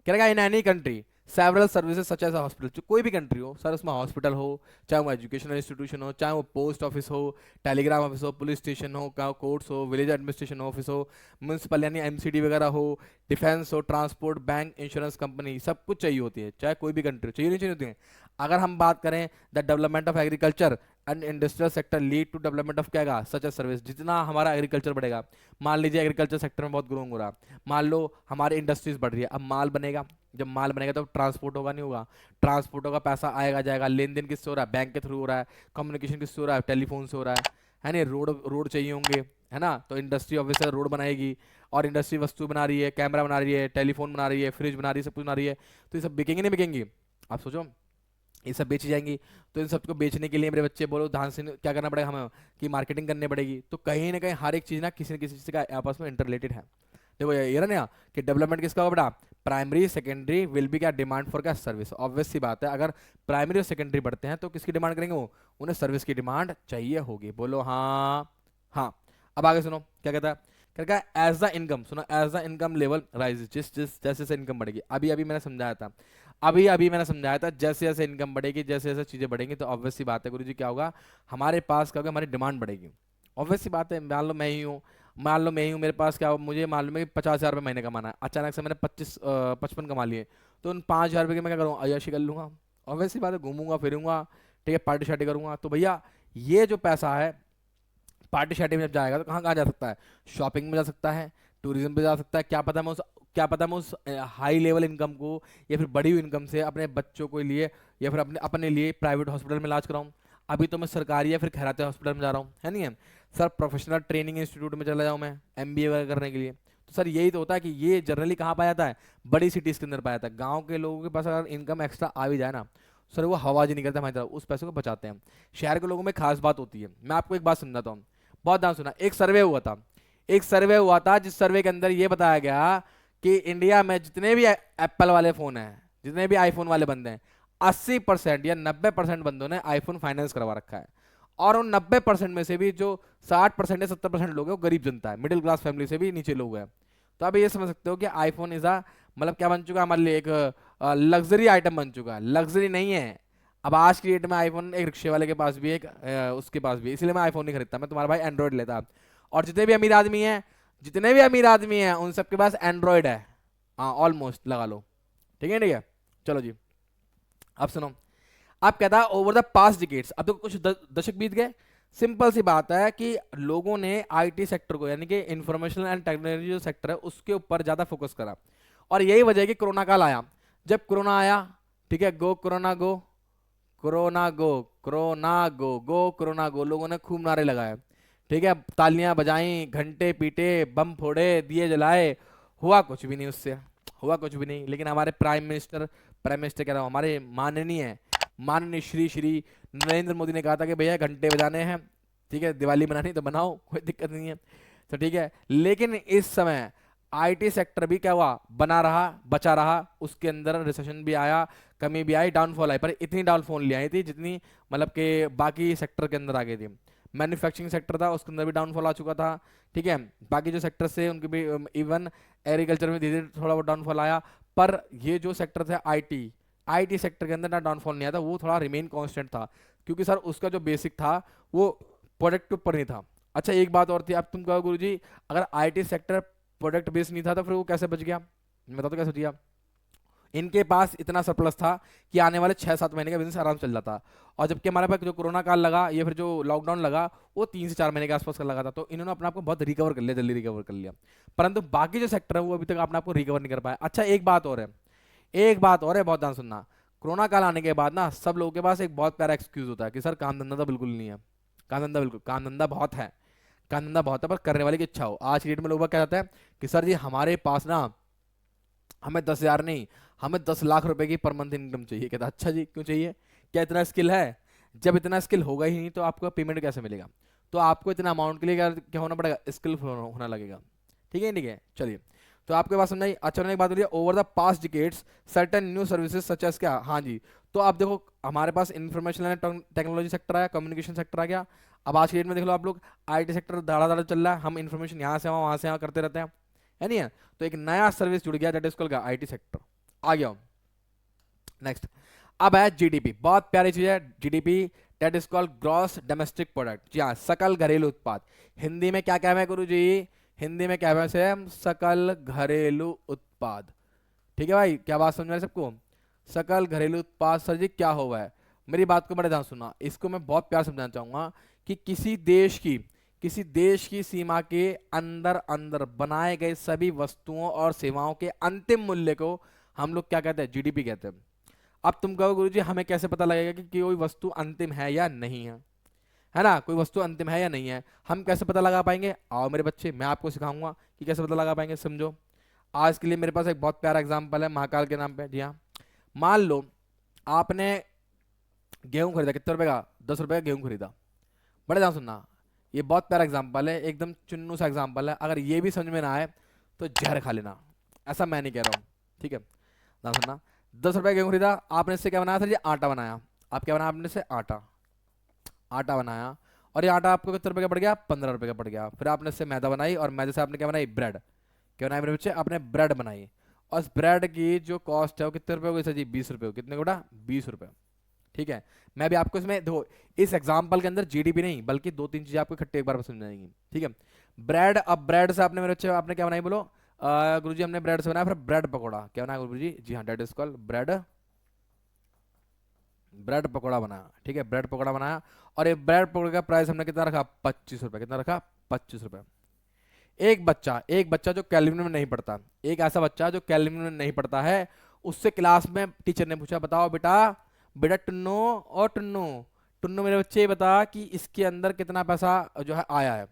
कह रहा in any country several services such as hospital. कोई भी कंट्री हो सर, उसमें हॉस्पिटल हो, चाहे वो एजुकेशनल इंस्टीट्यूशन हो, चाहे वो पोस्ट ऑफिस हो, टेलीग्राफ ऑफिस हो, पुलिस स्टेशन हो, कोर्ट्स हो, विलेज एडमिनिस्ट्रेशन ऑफिस हो, म्यूनसिपल यानी एमसीडी वगैरह हो, डिफेंस हो, ट्रांसपोर्ट, बैंक, इंश्योरेंस कंपनी, सब कुछ चाहिए होती है। चाहे कोई भी कंट्री हो, चाहिए नहीं चाहिए होती है। अगर हम बात करें the development of agriculture and industrial sector lead to development of क्या सच एज सर्विस। जितना हमारा एग्रीकल्चर बढ़ेगा, मान लीजिए एग्रीकल्चर सेक्टर में बहुत ग्रोइंग हो रहा, मान लो हमारी इंडस्ट्रीज बढ़ रही है, अब माल बनेगा, जब माल बनेगा तो ट्रांसपोर्ट होगा, नहीं होगा? ट्रांसपोर्ट होगा, पैसा आएगा जाएगा, लेन देन किससे हो रहा है? बैंक के थ्रू हो रहा है। कम्युनिकेशन किससे हो रहा है? टेलीफोन से हो रहा है नहीं? रोड रोड चाहिए होंगे, है ना? तो इंडस्ट्री ऑब्वियसली रोड बनाएगी, और इंडस्ट्री वस्तु बना रही है, कैमरा बना रही है, टेलीफोन बना रही है, फ्रिज बना रही है, सब कुछ बना रही है। तो ये सब बिकेंगे नहीं बिकेंगी? आप सोचो, ये सब बेची जाएंगी। तो इन सबको बेचने के लिए मेरे बच्चे बोलो ध्यान से क्या करना पड़ेगा हमें, कि मार्केटिंग करनी पड़ेगी। तो कहीं ना कहीं हर एक चीज़ ना किसी न किसी चीज़ का आपस में इंटरलेटेड है। देखो ये ना कि डेवलपमेंट किसका होगा बेटा? प्राइमरी सेकेंडरी विल बी क्या डिमांड फॉर क्या सर्विस। ऑब्वियस सी बात है, अगर प्राइमरी और सेकेंडरी बढ़ते हैं तो किसकी डिमांड करेंगे वो? उन्हें सर्विस की डिमांड चाहिए होगी। बोलो हाँ। हाँ, अब आगे सुनो क्या कहता है। क्या है? एज द इनकम, सुनो, as the income level rise, जिस जिस जैसे जैसे इनकम बढ़ेगी, अभी अभी मैंने समझाया था, अभी मैंने समझाया था, जैसे जैसे इनकम बढ़ेगी, जैसे जैसे चीज़ें बढ़ेंगी, तो ऑब्वियस सी बात है गुरुजी क्या होगा, हमारे पास क्या होगा, हमारी डिमांड बढ़ेगी। ऑब्वियस सी बात है, मान लो मैं ही हूँ, मान लो मैं ही हूँ, मेरे पास क्या, मुझे मालूम है कि 50,000 रुपये महीने कमाना है, अचानक से मैंने 55 कमा लिए, तो उन 5,000 रुपये की मैं क्या करूँगा, अय्याशी कर लूँगा। और वैसी बात है, घूमूंगा फिरूंगा, ठीक है, पार्टी शार्टी करूंगा। तो भैया ये जो पैसा है पार्टी शार्टी में जब जाएगा तो कहाँ कहाँ जा सकता है, शॉपिंग में जा सकता है, टूरिज्म पे जा सकता है। क्या पता मैं उस हाई लेवल इनकम को या फिर बढ़ी हुई इनकम से अपने बच्चों के लिए या फिर अपने अपने लिए प्राइवेट हॉस्पिटल में इलाज कराऊं। अभी तो मैं सरकारी या फिर खैराते हॉस्पिटल में जा रहा हूँ, है नहीं है सर, प्रोफेशनल ट्रेनिंग इंस्टीट्यूट में चला जाऊँ मैं एमबीए वगैरह करने के लिए। तो सर यही तो होता है कि ये जनरली कहाँ पाया जाता है, बड़ी सिटीज़ के अंदर पाया जाता है। गाँव के लोगों के पास अगर इनकम एक्स्ट्रा आ भी जाए ना, सर वो हवा जी नहीं करते हमारी तरफ, उस पैसे को बचाते हैं। शहर के लोगों में खास बात होती है, मैं आपको एक बात समझाता हूँ, बहुत ध्यान सुना। एक सर्वे हुआ था जिस सर्वे के अंदर ये बताया गया कि इंडिया में जितने भी एप्पल वाले फोन हैं, जितने भी आईफोन वाले बंदे हैं, 80% या 90% बंदों ने आईफोन फाइनेंस करवा रखा है। और उन 90% में से भी जो 60% या 70% लोग हैं वो गरीब जनता है, मिडिल क्लास फैमिली से भी नीचे लोग हैं। तो आप ये समझ सकते हो कि आईफोन इज मतलब क्या बन चुका है हमारे लिए, एक लग्जरी आइटम बन चुका है, लग्जरी नहीं है। अब आज की डेट में आईफोन एक रिक्शे वाले के पास भी है, एक उसके पास भी है। इसलिए मैं आईफोन नहीं खरीदता, मैं तुम्हारा भाई एंड्रॉइड लेता। और जितने भी अमीर आदमी हैं उन सबके पास एंड्रॉइड है, हाँ ऑलमोस्ट लगा लो। ठीक है, चलो जी, अब सुनो। आप कहता है ओवर द पास्ट डिकेट्स, अब तो कुछ दशक बीत गए। सिंपल सी बात है कि लोगों ने आईटी सेक्टर को, यानी कि इंफॉर्मेशन एंड टेक्नोलॉजी जो सेक्टर है उसके ऊपर ज्यादा फोकस करा। और यही वजह है कि कोरोना काल आया। जब कोरोना आया, ठीक है, गो कोरोना गो, कोरोना गो, कोरोना गो, गो कोरोना गो, लोगों ने खूब नारे लगाए, ठीक है, तालियां बजाई, घंटे पीटे, बम फोड़े, दिए जलाए। हुआ कुछ भी नहीं उससे, हुआ कुछ भी नहीं। लेकिन हमारे प्राइम मिनिस्टर कह रहा हूँ, हमारे माननीय श्री श्री नरेंद्र मोदी ने कहा था कि भैया घंटे बजाने हैं, ठीक है, दिवाली बनानी तो बनाओ, कोई दिक्कत नहीं है। तो ठीक है, लेकिन इस समय आईटी सेक्टर भी क्या हुआ, बना रहा, बचा रहा। उसके अंदर रिसेशन भी आया, कमी भी आई, डाउनफॉल आई, पर इतनी डाउनफॉल नहीं आई थी जितनी मतलब कि बाकी सेक्टर के अंदर आ गई थी। मैन्युफैक्चरिंग सेक्टर था उसके अंदर भी डाउनफॉल आ चुका था, ठीक है, बाकी जो सेक्टर से उनके भी, इवन एग्रीकल्चर में धीरे धीरे थोड़ा बहुत डाउनफॉल आया। पर ये जो सेक्टर था आईटी सेक्टर के अंदर ना डाउनफॉल नहीं आया था, वो थोड़ा रिमेन कांस्टेंट था, क्योंकि सर उसका जो बेसिक था वो प्रोडक्ट के ऊपर नहीं था। अच्छा एक बात और थी, अब तुम कहो गुरुजी अगर आईटी सेक्टर प्रोडक्ट बेस नहीं था तो फिर वो कैसे बच गया, मैं बता दो कैसे बच गया। इनके पास इतना सरप्लस था कि आने वाले 6-7 महीने का बिजनेस आराम से चल जाता। और जबकि हमारे पास जो कोरोना काल लगा या फिर जो लॉकडाउन लगा वो 3 से 4 महीने के आसपास का लगा था, तो इन्होंने अपने आप को बहुत रिकवर कर लिया, जल्दी रिकवर कर लिया। परंतु बाकी जो सेक्टर है वो अभी तक अपने आप को रिकवर नहीं कर पाया। अच्छा एक बात और है, बहुत ध्यान सुनना। कोरोना काल आने के बाद ना सब लोगों के पास एक बहुत प्यारा एक्सक्यूज होता है कि सर काम धंधा तो बिल्कुल नहीं है। काम धंधा बहुत है, काम धंधा बहुत है, पर करने वाले की इच्छा हो। आज की डेट में लोग क्या कहते हैं कि सर जी हमारे पास ना, हमें 10,000 नहीं, हमें 10 लाख रुपए की पर मंथ इनकम चाहिए। कहता अच्छा जी क्यों चाहिए, क्या इतना स्किल है? जब इतना स्किल होगा ही नहीं तो आपको पेमेंट कैसे मिलेगा? तो आपको इतना अमाउंट के लिए क्या क्या होना पड़ेगा, स्किल होना लगेगा। ठीक है, चलिए। तो आपके पास समझाई। अच्छा मैंने एक बात बोली, over the past decades certain new services such as, क्या, हाँ जी। तो आप देखो हमारे पास इंफॉर्मेशन एंड टेक्नोलॉजी सेक्टर आया, कम्युनिकेशन सेक्टर आ गया। अब आज की डेट में देख लो आप लोग, आईटी सेक्टर दाड़ा दाड़ा चल रहा है, हम इंफॉर्मेशन यहाँ से वहाँ से वहाँ करते रहते हैं, है नहीं है? तो एक नया सर्विस जुड़ गया, that is called IT sector. आ गया नेक्स्ट। अब है जीडीपी, बहुत प्यारी चीज है GDP, that is called gross domestic product. जी हाँ, सकल घरेलू उत्पाद। हिंदी में क्या कहना है गुरु जी? हिंदी में क्या है हम, सकल घरेलू उत्पाद। ठीक है भाई, क्या बात समझ में आ रही है सबको? सकल घरेलू उत्पाद सर जी क्या हुआ है? मेरी बात को बड़े ध्यान सुनना, इसको मैं बहुत प्यार समझाना चाहूंगा कि किसी देश की सीमा के अंदर अंदर बनाए गए सभी वस्तुओं और सेवाओं के अंतिम मूल्य को हम लोग क्या कहते हैं, जीडीपी कहते हैं। अब तुम कहो गुरुजी हमें कैसे पता लगेगा कि कोई वस्तु अंतिम है या नहीं है ना, कोई वस्तु अंतिम है या नहीं है, हम कैसे पता लगा पाएंगे? आओ मेरे बच्चे, मैं आपको सिखाऊंगा कि कैसे पता लगा पाएंगे, समझो। आज के लिए मेरे पास एक बहुत प्यारा एग्जांपल है महाकाल के नाम पे। जी हाँ, मान लो आपने गेहूं खरीदा, कितने रुपए का? 10 रुपए का गेहूं खरीदा। बड़े ध्यान सुनना, ये बहुत प्यारा एग्जाम्पल है, एकदम चुन्नू सा एग्जाम्पल है। अगर ये भी समझ में ना आए तो जहर खा लेना, ऐसा मैं नहीं कह रहा हूँ, ठीक है? ध्यान सुनना, 10 रुपए गेहूं खरीदा आपने, इससे क्या बनाया था जी? आटा बनाया। आप क्या बनाया आपने से? आटा, आटा बनाया। और ये आटा आपको कितने रुपए का पड़ गया? 15 रुपए का पड़ गया। फिर आपने इससे मैदा बनाई, और मैदे से आपने क्या बनाई? ब्रेड। क्या बनाई मेरे बच्चे? आपने ब्रेड बनाई। और इस ब्रेड की जो कॉस्ट है वो कितने रुपए हो गई सर जी? 20 रुपए। कितने का? 20 रुपए। ठीक है, मैं भी आपको इसमें देखो, इस एग्जाम्पल के अंदर जीडीपी नहीं बल्कि 2-3 चीजें आपको इकट्ठे एक बार समझ आएंगी, ठीक है? ब्रेड, अब ब्रेड से आपने मेरे बच्चे आपने क्या बनाई बोलो? गुरुजी हमने ब्रेड से बनाया फिर ब्रेड पकौड़ा, क्या बनाया गुरुजी? जी हाँ, that is called bread, bread pakora बनाया, ठीक है, ब्रेड पकौड़ा बनाया। और ये ब्रेड पकौड़े का प्राइस हमने कितना रखा? 25 रुपए। कितना रखा? 25 रुपए। एक बच्चा जो कैलविन में नहीं पढ़ता, एक ऐसा बच्चा जो कैलविन में नहीं पढ़ता है, उससे क्लास में टीचर ने पूछा, बताओ बेटा, बेटा टुन्नो और टुन्नो, टुन्नो मेरे बच्चे ये बता कि इसके अंदर कितना पैसा जो है आया है,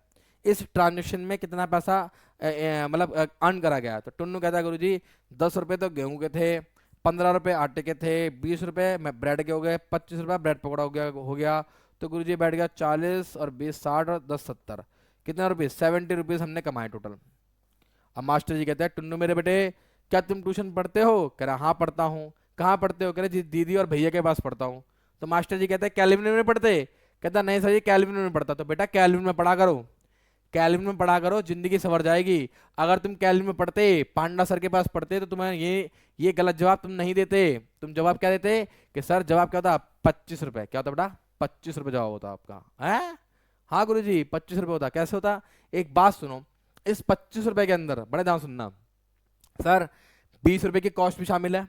इस ट्रांजेक्शन में कितना पैसा मतलब अर्न करा गया। तो टुन्नू कहता है गुरुजी 10 रुपए तो गेहूं के थे, 15 रुपए आटे के थे, 20 रुपए मैं ब्रेड के हो गए, 25 रुपए ब्रेड पकौड़ा हो गया। तो गुरुजी बैठ गया 40 और 20 60 और 10 70, कितना रुपीज? 70 रुपीज हमने कमाए टोटल। अब मास्टर जी कहते हैं टुन्नू मेरे बेटे, क्या तुम ट्यूशन पढ़ते हो? कह रहा हाँ पढ़ता हूँ। कहाँ पढ़ते हो? कह रहे जी दीदी और भैया के पास पढ़ता हूँ। तो मास्टर जी कहते हैं कैलविन में पढ़ते? कहता नहीं सर जी कैलविन में पढ़ता। तो बेटा कैलविन में पढ़ा करो, कैलविन में पढ़ा करो, जिंदगी संवर जाएगी। अगर तुम कैलविन में पढ़ते, पांडा सर के पास पढ़ते, तो तुम्हें ये गलत जवाब तुम नहीं देते। तुम जवाब क्या देते कि सर जवाब क्या होता? 25 रुपए। क्या होता बेटा? 25 रुपए जवाब होता आपका है। हाँ गुरु जी 25 रुपए होता। कैसे होता? एक बात सुनो, इस 25 रुपए के अंदर बड़े ध्यान सुनना, सर 20 रुपए की कॉस्ट भी शामिल है,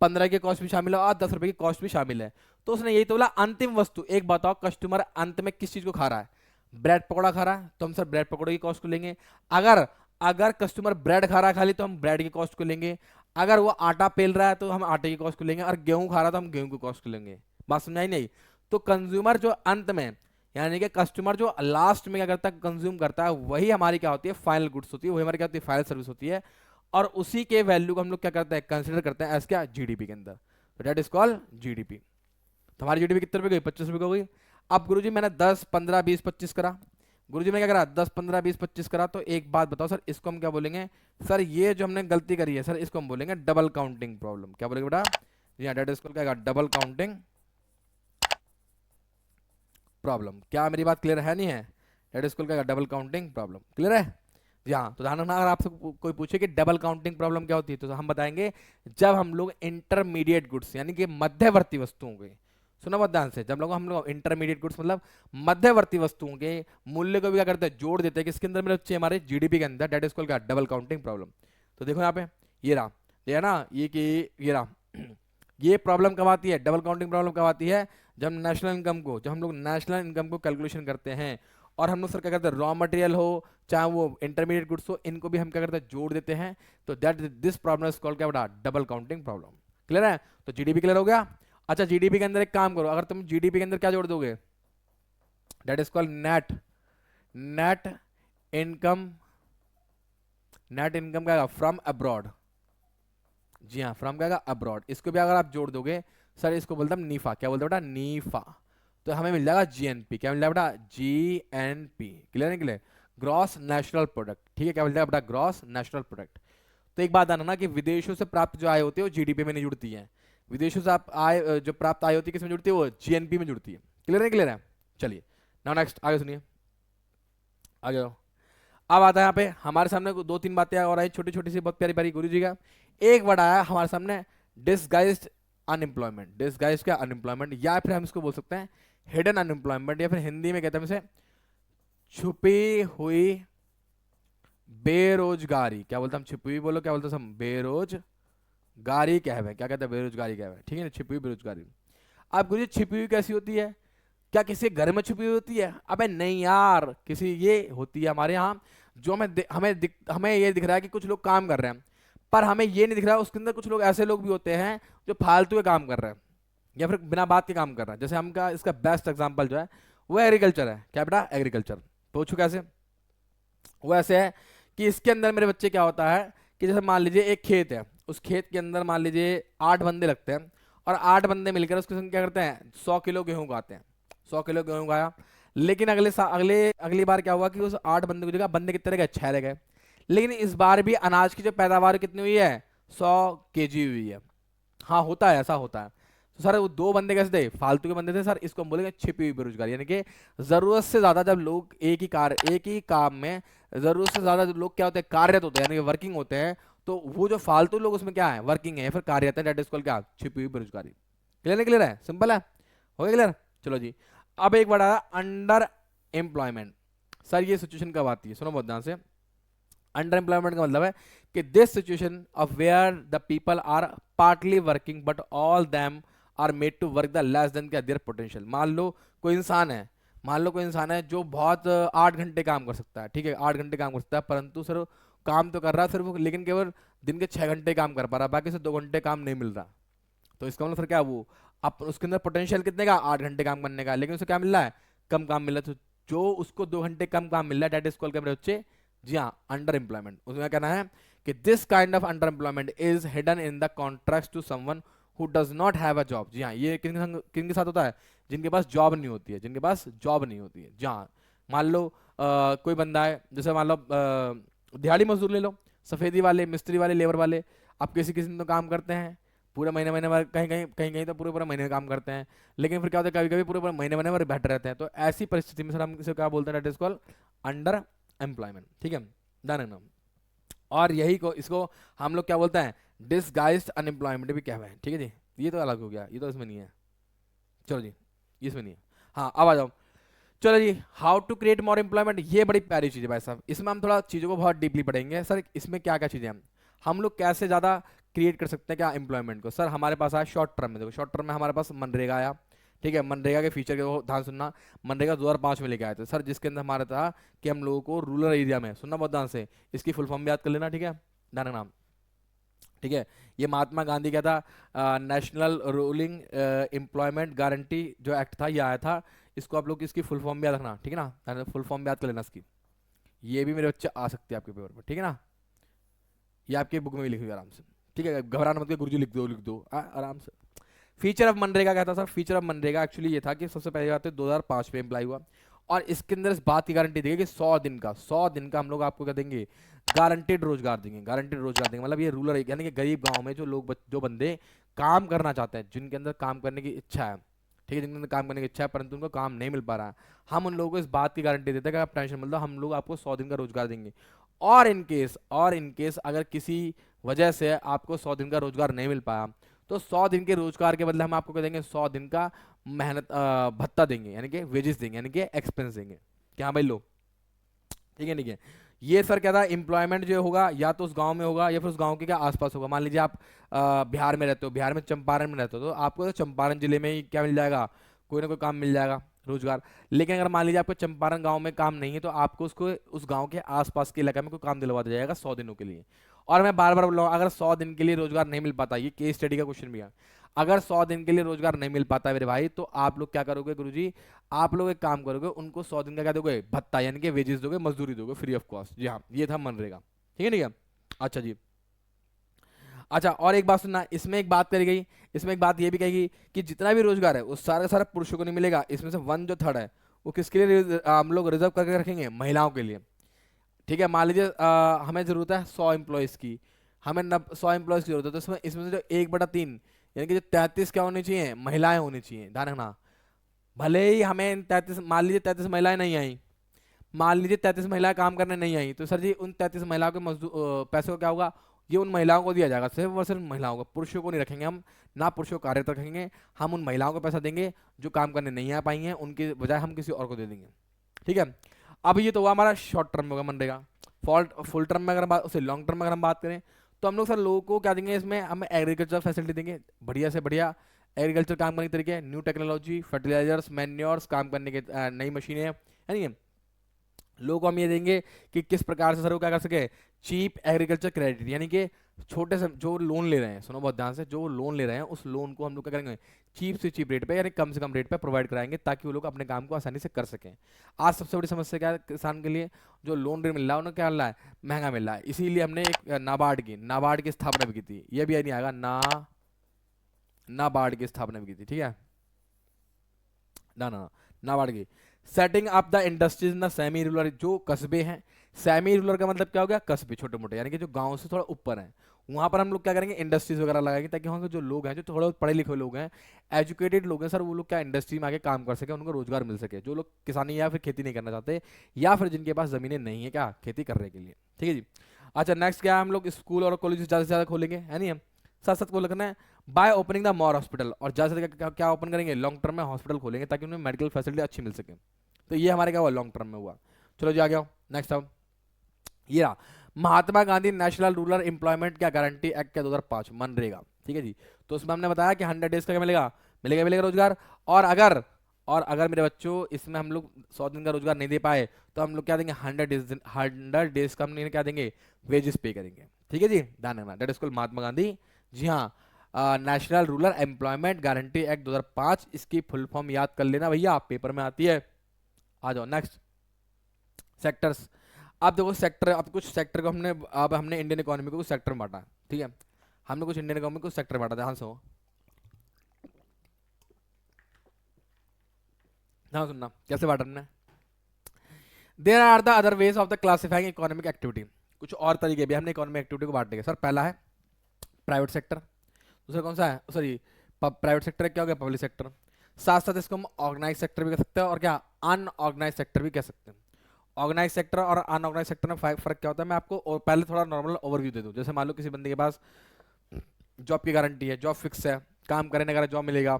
15 की कॉस्ट भी शामिल है और 10 रुपए की कॉस्ट भी शामिल है। तो उसने यही तो बोला अंतिम वस्तु। एक बताओ कस्टमर अंत में किस चीज को खा रहा है? ब्रेड पकौड़ा खा रहा है, तो हम सर ब्रेड पकौड़े की कॉस्ट को लेंगे। अगर अगर कस्टमर ब्रेड खा रहा है खाली, तो हम ब्रेड की कॉस्ट को लेंगे। अगर वो आटा पेल रहा है तो हम आटे की कॉस्ट को लेंगे, और गेहूं खा रहा है तो हम गेहूं की कॉस्ट को लेंगे। बात समझाई नहीं? तो कंज्यूमर जो अंत में, यानी कि कस्टमर जो लास्ट में क्या करता है, कंज्यूम करता है, वही हमारी क्या होती है? फाइनल गुड्स होती है, वही हमारी क्या होती है? फाइनल सर्विस होती है। और उसी के वैल्यू को हम लोग क्या करते हैं? कंसिडर करते हैं एज क्या? जीडीपी के अंदर। तो दैट इज कॉल्ड जीडीपी। तो हमारी जीडीपी कितने रुपए गई? 25 रुपए हो गई। अब गुरुजी मैंने 10 15 20 25 करा, गुरुजी ने क्या करा? 10 15 20 25 करा। तो एक बात बताओ सर, इसको हम क्या बोलेंगे? सर ये जो हमने गलती करी है सर, इसको हम बोलेंगे डबल काउंटिंग प्रॉब्लम। क्या बोलेंगे बेटा? जी हाँ, दैट इज कॉल्ड क्या? Double counting problem. क्या मेरी बात क्लियर है नहीं है? दैट इज कॉल्ड क्या? Double counting problem. क्लियर है? जी हाँ। तो ध्यान रखना, अगर आपसे कोई पूछे कि डबल काउंटिंग प्रॉब्लम क्या होती है, तो हम बताएंगे जब हम लोग इंटरमीडिएट गुड्स, यानी कि मध्यवर्ती वस्तुओं के, सुनो बहुत ध्यान से, जब हम लोग इंटरमीडिएट गुड्स मतलब मध्यवर्ती वस्तुओं के मूल्य को भी क्या करते हैं? जोड़ देते हैं किसके अंदर मेरे बच्चे? हमारे जीडीपी के अंदर। दैट इज कॉल्ड क्या? Double counting problem. तो देखो यहाँ पे ये रहा, ये है ना, ये कि ये रहा ये प्रॉब्लम कब आती है? डबल काउंटिंग प्रॉब्लम कब आती है? जब नेशनल इनकम को, जब हम लोग नेशनल इनकम को कैलकुलेशन करते हैं, और हम लोग सर क्या करते हैं? रॉ मटेरियल हो चाहे वो इंटरमीडिएट गुड्स हो, इनको भी हम क्या करते हैं? जोड़ देते हैं। तो that this problem is called क्या बेटा? Double counting problem. क्लियर है? तो जीडीपी क्लियर हो गया। अच्छा जीडीपी के अंदर एक काम करो, अगर तुम जीडीपी के अंदर क्या जोड़ दोगे? That is called net, net income, net income क्या? From abroad. जी हाँ, फ्रॉम क्या? अब्रॉड। इसको भी अगर आप जोड़ दोगे सर, इसको बोलते हैं नीफा। क्या बोलते हैं बेटा? नीफा। तो हमें मिल जाएगा जीएनपी। क्या मिल जाएगा बेटा? जीएनपी। क्लियर है? क्लियर? Gross national product. ठीक है, क्या मिल जाएगा बेटा? Gross national product. तो एक बात आना ना कि विदेशों से प्राप्त जो आय होती है वो जीडीपी में नहीं जुड़ती है। विदेशों से आप आय जो प्राप्त आय होती है किसमें जुड़ती है? वो जीएनपी में जुड़ती है। क्लियर है? क्लियर है? चलिए नाउ नेक्स्ट, आगे सुनिए, आगे आओ। अब आता है यहाँ पे हमारे सामने दो तीन बातें और आई, छोटी छोटी सी, बहुत प्यारी प्यारी। गुरु जी का एक वर्ड आया हमारे सामने, डिसगाइज्ड अनएम्प्लॉयमेंट। डिसगाइज क्या? अनएम्प्लॉयमेंट, या फिर हम इसको बोल सकते हैं हिडन अनएम्प्लॉयमेंट, या फिर हिंदी में कहते हैं इसे छुपी हुई बेरोजगारी। क्या बोलते हैं हम? छुपी हुई बोलो, क्या बोलते हैं हम? बेरोजगारी क्या है? क्या कहते हैं? बेरोजगारी क्या है? ठीक है ना, छिपी हुई बेरोजगारी। अब गुरु जी छिपी हुई कैसी होती है? क्या किसी के घर में छुपी हुई होती है? अबे नहीं यार, किसी ये होती है हमारे यहाँ, जो हमें ये दिख रहा है कि कुछ लोग काम कर रहे हैं, पर हमें ये नहीं दिख रहा है उसके अंदर कुछ लोग ऐसे लोग भी होते हैं जो फालतू के काम कर रहे हैं, या फिर बिना बात के काम कर रहे हैं। जैसे हमका इसका बेस्ट एग्जांपल जो है वो एग्रीकल्चर है। क्या बेटा? एग्रीकल्चर। पूछू कैसे? वो ऐसे है कि इसके अंदर मेरे बच्चे क्या होता है कि जैसे मान लीजिए एक खेत है, उस खेत के अंदर मान लीजिए 8 बंदे लगते हैं, और 8 बंदे मिलकर उसके संग क्या करते हैं? 100 किलो गेहूं उगाते हैं। 100 किलो गेहूं उगाया, लेकिन अगली बार क्या हुआ कि उस 8 बंदे की जगह बंदे कितने रह गए? 6 रह गए। लेकिन इस बार भी अनाज की जो पैदावार कितनी हुई है? 100 kg हुई है। हाँ होता है, ऐसा होता है। तो सर वो 2 बंदे कैसे थे? फालतू के बंदे थे सर। इसको हम बोलेंगे छिपी हुई बेरोजगारी, यानी कि जरूरत से ज्यादा जब लोग एक ही काम में जरूरत से ज्यादा लोग क्या होते हैं? कार्यरत होते हैं, यानी कि वर्किंग होते हैं। तो वो जो फालतू लोग उसमें क्या है? वर्किंग है या फिर कार्यरत है। दैट इज कॉल्ड क्या? छिपी हुई बेरोजगारी। क्लियर है? क्लियर है? सिंपल है? हो गया क्लियर? चलो जी। अब एक बड़ा अंडर एम्प्लॉयमेंट। सर ये सिचुएशन कब आती है, सुनो बहुत ध्यान से। अंडर एम्प्लॉयमेंट का मतलब है कि this situation of where the people are partly working but all them are made to work the less than their potential. मान लो कोई इंसान है जो बहुत 8 घंटे काम कर सकता है, ठीक है, 8 घंटे काम कर सकता है, परंतु सर वो काम तो कर रहा है सिर्फ लेकिन केवल दिन के 6 घंटे काम कर पा रहा है, बाकी से 2 घंटे काम नहीं मिल रहा। तो इसका मतलब फिर क्या, वो अब उसके अंदर पोटेंशियल कितने का, 8 घंटे काम करने का, लेकिन उसे क्या मिल रहा है, कम काम मिल रहा है। तो जो उसको 2 घंटे कम काम मिल रहा है, डेट इज कॉल्ड क्या मेरे बच्चे, जी हाँ, अंडर एम्प्लॉयमेंट। उसमें कहना है कि this kind of under employment is hidden in the contract to someone who does not have a job. जी हाँ, ये किन के साथ होता है, जिनके पास जॉब नहीं होती है, जिनके पास जॉब नहीं होती है। जहाँ मान लो कोई बंदा है, जैसे मान लो दिहाड़ी मजदूर ले लो, सफेदी वाले, मिस्त्री वाले, लेबर वाले, आप किसी किसी दिन तो काम करते हैं पूरे महीने महीने भर, कहीं तो पूरे पूरे महीने काम करते हैं, लेकिन फिर क्या होता है, कभी कभी पूरे पूरे महीने महीने भर बैठे रहते हैं। तो ऐसी परिस्थिति में सर हम इसे क्या बोलते हैं, that is called under employment. ठीक है, डन है ना। और यही को इसको हम लोग क्या बोलते हैं, डिसगाइज्ड अनएम्प्लॉयमेंट भी क्या है। ठीक है जी, ये तो अलग हो गया, ये तो इसमें नहीं है, चलो जी, इसमें नहीं है। हाँ अब आ जाओ, चलो जी, how to create more employment, ये बड़ी प्यारी चीज़ है भाई साहब। इसमें हम थोड़ा चीज़ों को बहुत डीपली पढ़ेंगे सर। इसमें क्या क्या चीज़ें हम लोग कैसे ज़्यादा क्रिएट कर सकते हैं क्या एम्प्लॉयमेंट को। सर हमारे पास आया शॉर्ट टर्म में, देखो शॉर्ट टर्म में हमारे पास मनरेगा आया, ठीक है। मनरेगा के फीचर को ध्यान सुनना, मनरेगा 2005 में लेके आए थे सर, जिसके अंदर हमारा था कि हम लोगों को रूरल एरिया में, सुनना बहुत ध्यान से, इसकी फुल फॉर्म भी याद कर लेना, ठीक है, ध्यान रखना, ठीक है। ये महात्मा गांधी का था, नेशनल रूलिंग एम्प्लॉयमेंट गारंटी जो एक्ट था, ये आया था। इसको आप लोग इसकी फुल फॉर्म भी याद रखना, ठीक है ना, फुल फॉर्म भी याद कर लेना इसकी। ये भी मेरे बच्चे आ सकते हैं आपके पेपर पर, ठीक है ना, ये आपकी बुक में भी लिखी हुई है आराम से, ठीक है, घबराना मत, गुरुजी लिख दो लिख दो आराम से। फीचर ऑफ मनरेगा क्या था sir, feature of MNREGA actually ये था कि सबसे पहले बात 2005 में अप्लाई हुआ, और इसके अंदर इस बात की गारंटी देगी कि 100 दिन का हम लोग आपको क्या देंगे, गारंटेड रोजगार देंगे, गारंटेड रोजगार देंगे। मतलब ये रूरल यानी कि गरीब गांव में जो लोग जो बंदे काम करना चाहते हैं, जिनके अंदर काम करने की इच्छा है, ठीक है, जिनके अंदर काम करने की इच्छा है परंतु उनको काम नहीं मिल पा रहा है, हम उन लोगों को इस बात की गारंटी देते हैं कि आप टेंशन मत लो, हम लोग आपको 100 दिन का रोजगार देंगे। और इन केस अगर किसी वजह से आपको 100 दिन का रोजगार नहीं मिल पाया, तो 100 दिन के रोजगार के बदले हम आपको क्या देंगे, 100 दिन का मेहनत भत्ता देंगे, यानी कि वेजेस देंगे, यानी कि एक्सपेंस देंगे, क्या भाई लो, ठीक है, ठीक है। ये सर क्या था, एम्प्लॉयमेंट जो होगा या तो उस गांव में होगा या फिर उस गांव के क्या आसपास होगा। मान लीजिए आप बिहार में रहते हो, बिहार में चंपारण में रहते हो, तो आपको तो चंपारण जिले में ही क्या मिल जाएगा, कोई ना कोई काम मिल जाएगा, रोजगार। लेकिन अगर मान लीजिए आपको चंपारण गांव में काम नहीं है, तो आपको उसको उस गांव के आसपास के इलाके में कोई काम दिलवा दिया जाएगा 100 दिनों के लिए। और मैं बार बार बोल रहा हूँ, अगर 100 दिन के लिए रोजगार नहीं मिल पाता, ये केस स्टडी का क्वेश्चन भी है, अगर 100 दिन के लिए रोजगार नहीं मिल पाता मेरे भाई, तो आप लोग क्या करोगे गुरुजी, आप लोग एक काम करोगे, उनको 100 दिन का क्या दोगे, भत्ता, यानी कि वेजेस दोगे, मजदूरी दोगे फ्री ऑफ कॉस्ट। जी हाँ, ये था मनरेगा, ठीक है, ठीक है। अच्छा जी, अच्छा और एक बात सुनना, इसमें एक बात करी गई, इसमें एक बात ये भी कहेगी कि जितना भी रोजगार है वो सारा का सारा पुरुषों को नहीं मिलेगा, इसमें से 1/3 है वो किसके लिए हम लोग रिजर्व करके रखेंगे, महिलाओं के लिए, ठीक है। मान लीजिए हमें जरूरत है 100 एम्प्लॉयज़ की, हमें 100 एम्प्लॉयज़ की जरूरत है, तो इसमें से जो 1/3 यानी कि जो 33 क्या होनी चाहिए, महिलाएं होनी चाहिए, ध्यान रखना। भले ही हमें 33, मान लीजिए 33 महिलाएं नहीं आई, मान लीजिए 33 महिलाएं काम करने नहीं आई, तो सर जी उन 33 महिलाओं के मजदूर पैसे को क्या होगा, ये उन महिलाओं को दिया जाएगा, सिर्फ और सिर्फ महिलाओं को, पुरुषों को नहीं रखेंगे हम, ना पुरुषों को कार्यरत रखेंगे, हम उन महिलाओं को पैसा देंगे जो काम करने नहीं आ पाई हैं, उनके बजाय हम किसी और को दे देंगे, ठीक है। अब ये तो हुआ हमारा शॉर्ट टर्म में होगा मनरेगा। फुल टर्म में अगर बात, उससे लॉन्ग टर्म में अगर हम बात करें, तो हम लोग सर लोगों को क्या देंगे, इसमें हम एग्रीकल्चर फैसिलिटी देंगे, बढ़िया से बढ़िया एग्रीकल्चर काम करने के तरीके, न्यू टेक्नोलॉजी, फर्टिलाइजर्स, मैन्योर्स, काम करने के नई मशीनें, है नहीं, लोगों को हम ये देंगे कि किस प्रकार से सर वो क्या कर सके, चीप एग्रीकल्चर क्रेडिट, यानी कि छोटे से जो लोन ले रहे हैं, सुनो बहुत ध्यान से, जो लोन ले रहे हैं उस लोन को हम लोग क्या करेंगे, चीप से चीप रेट पे, यानी कम से कम रेट पे प्रोवाइड कराएंगे, ताकि वो लोग अपने काम को आसानी से कर सकें। आज सबसे बड़ी समस्या क्या है किसान के लिए, जो लोन मिल रहा है उन्हें क्या मिल रहा है, महंगा मिल रहा है। इसीलिए हमने एक नाबार्ड की स्थापना भी की थी, ये भी नहीं आएगा नाबार्ड की स्थापना भी की थी, ठीक है ना, नाबार्ड की। Setting up the industries in the semi rural, जो कस्बे हैं, सेमी रूरल का मतलब क्या हो गया, कस्बे छोटे मोटे, यानी कि जो गांव से थोड़ा ऊपर हैं, वहां पर हम लोग क्या करेंगे, इंडस्ट्रीज वगैरह लगाएंगे, ताकि वहाँ के जो लोग हैं, जो थोड़े पढ़े लिखे लोग हैं, एजुकेटेड लोग हैं सर, वो लोग क्या इंडस्ट्री में आके काम कर सके, उनको रोजगार मिल सके, जो लोग किसानी या फिर खेती नहीं करना चाहते, या फिर जिनके पास जमीनें नहीं है क्या खेती करने के लिए, ठीक है जी। अच्छा नेक्स्ट क्या है, हम लोग स्कूल और कॉलेज ज़्यादा से ज़्यादा खोलेंगे, है नहीं, हम साथ साथ को लिखना है by opening the more hospital, और ज़्यादा से ज़्यादा क्या ओपन करेंगे, लॉन्ग टर्म में हॉस्पिटल खोलेंगे, ताकि उन्हें मेडिकल फैसिलिटी अच्छी मिल सके। तो ये हमारे क्या हुआ, लॉन्ग टर्म में हुआ। चलो जी आ गया नेक्स्ट अब ये रहा Mahatma Gandhi national rural employment क्या गारंटी एक्ट क्या 2005 मनरेगा, ठीक है जी। तो उसमें हमने बताया कि 100 डेज का क्या मिलेगा, मिलेगा रोजगार। और अगर मेरे बच्चों इसमें हम लोग 100 दिन का रोजगार नहीं दे पाए तो हम लोग क्या देंगे, 100 डेज का हम क्या देंगे, वेजेस पे करेंगे, ठीक है जी। ध्यान रखना that is called Mahatma Gandhi, जी हाँ, national rural employment guarantee act 2005, इसकी फुल फॉर्म याद कर लेना भैया, पेपर में आती है। आ जाओ नेक्स्ट सेक्टर्स। अब देखो सेक्टर, अब कुछ सेक्टर को हमने इंडियन इकोनॉमी को कुछ सेक्टर में बांटा, ठीक है। हमने कुछ इंडियन इकोनॉमी को सेक्टर बांटा, ध्यान से हो, ध्यान सुनना कैसे बांटा हमने। There are the other ways of the classifying economic activity, कुछ और तरीके भी हमने इकोनॉमिक एक्टिविटी को बांटने के। सर पहला है प्राइवेट सेक्टर, दूसरा कौन सा है, सॉरी प्राइवेट सेक्टर क्या हो गया, पब्लिक सेक्टर। साथ साथ इसको हम ऑर्गेनाइज सेक्टर भी कह सकते हैं और क्या अनऑर्गेनाइज सेक्टर भी कह सकते हैं। ऑर्गेनाइज सेक्टर और अनऑर्गेनाइज सेक्टर में फर्क क्या होता है, मैं आपको पहले थोड़ा नॉर्मल ओवरव्यू दे दूं। जैसे मान लो किसी बंदे के पास जॉब की गारंटी है, जॉब फिक्स है, काम करने का जॉब मिलेगा,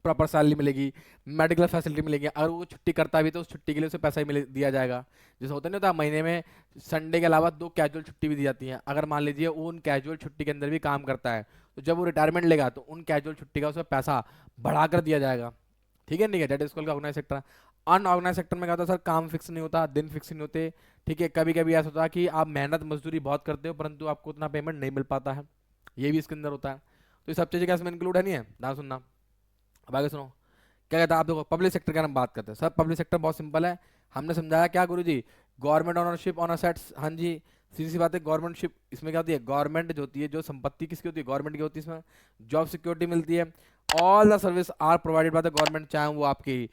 प्रॉपर सैलरी मिलेगी, मेडिकल फैसिलिटी मिलेगी, अगर वो छुट्टी करता भी तो उस छुट्टी के लिए उसे पैसा ही मिले दिया जाएगा। जैसे होता नहीं होता महीने में संडे के अलावा 2 कैजुअल छुट्टी भी दी जाती है। अगर मान लीजिए वो उन कैजुअल छुट्टी के अंदर भी काम करता है तो जब वो रिटायरमेंट लेगा तो उन कैजुअल छुट्टी का उसे पैसा बढ़ा कर दिया जाएगा, ठीक है। नहीं है that is called organise sector. Unorganise sector में क्या होता है सर, काम फिक्स नहीं होता, दिन फिक्स नहीं होते, ठीक है। कभी कभी ऐसा होता है कि आप मेहनत मजदूरी बहुत करते हो परंतु आपको उतना पेमेंट नहीं मिल पाता है, ये भी इसके अंदर होता है। तो ये सब चीज़ें क्या इसमें इंक्लूड है, नहीं है, ना सुनना। अब आगे सुनो क्या कहता है। आप देखो पब्लिक सेक्टर की हम बात करते हैं सर, पब्लिक सेक्टर बहुत सिंपल है, हमने समझाया क्या गुरुजी, गवर्नमेंट ओनरशिप ऑन असेट्स, हाँ जी सीधी सी बात है। गवर्नमेंटशिप इसमें क्या होती है, गवर्नमेंट जो होती है, जो संपत्ति किसकी होती है, गवर्नमेंट की होती है, इसमें जॉब सिक्योरिटी मिलती है। All the service are provided by the government, चाहे वो आपकी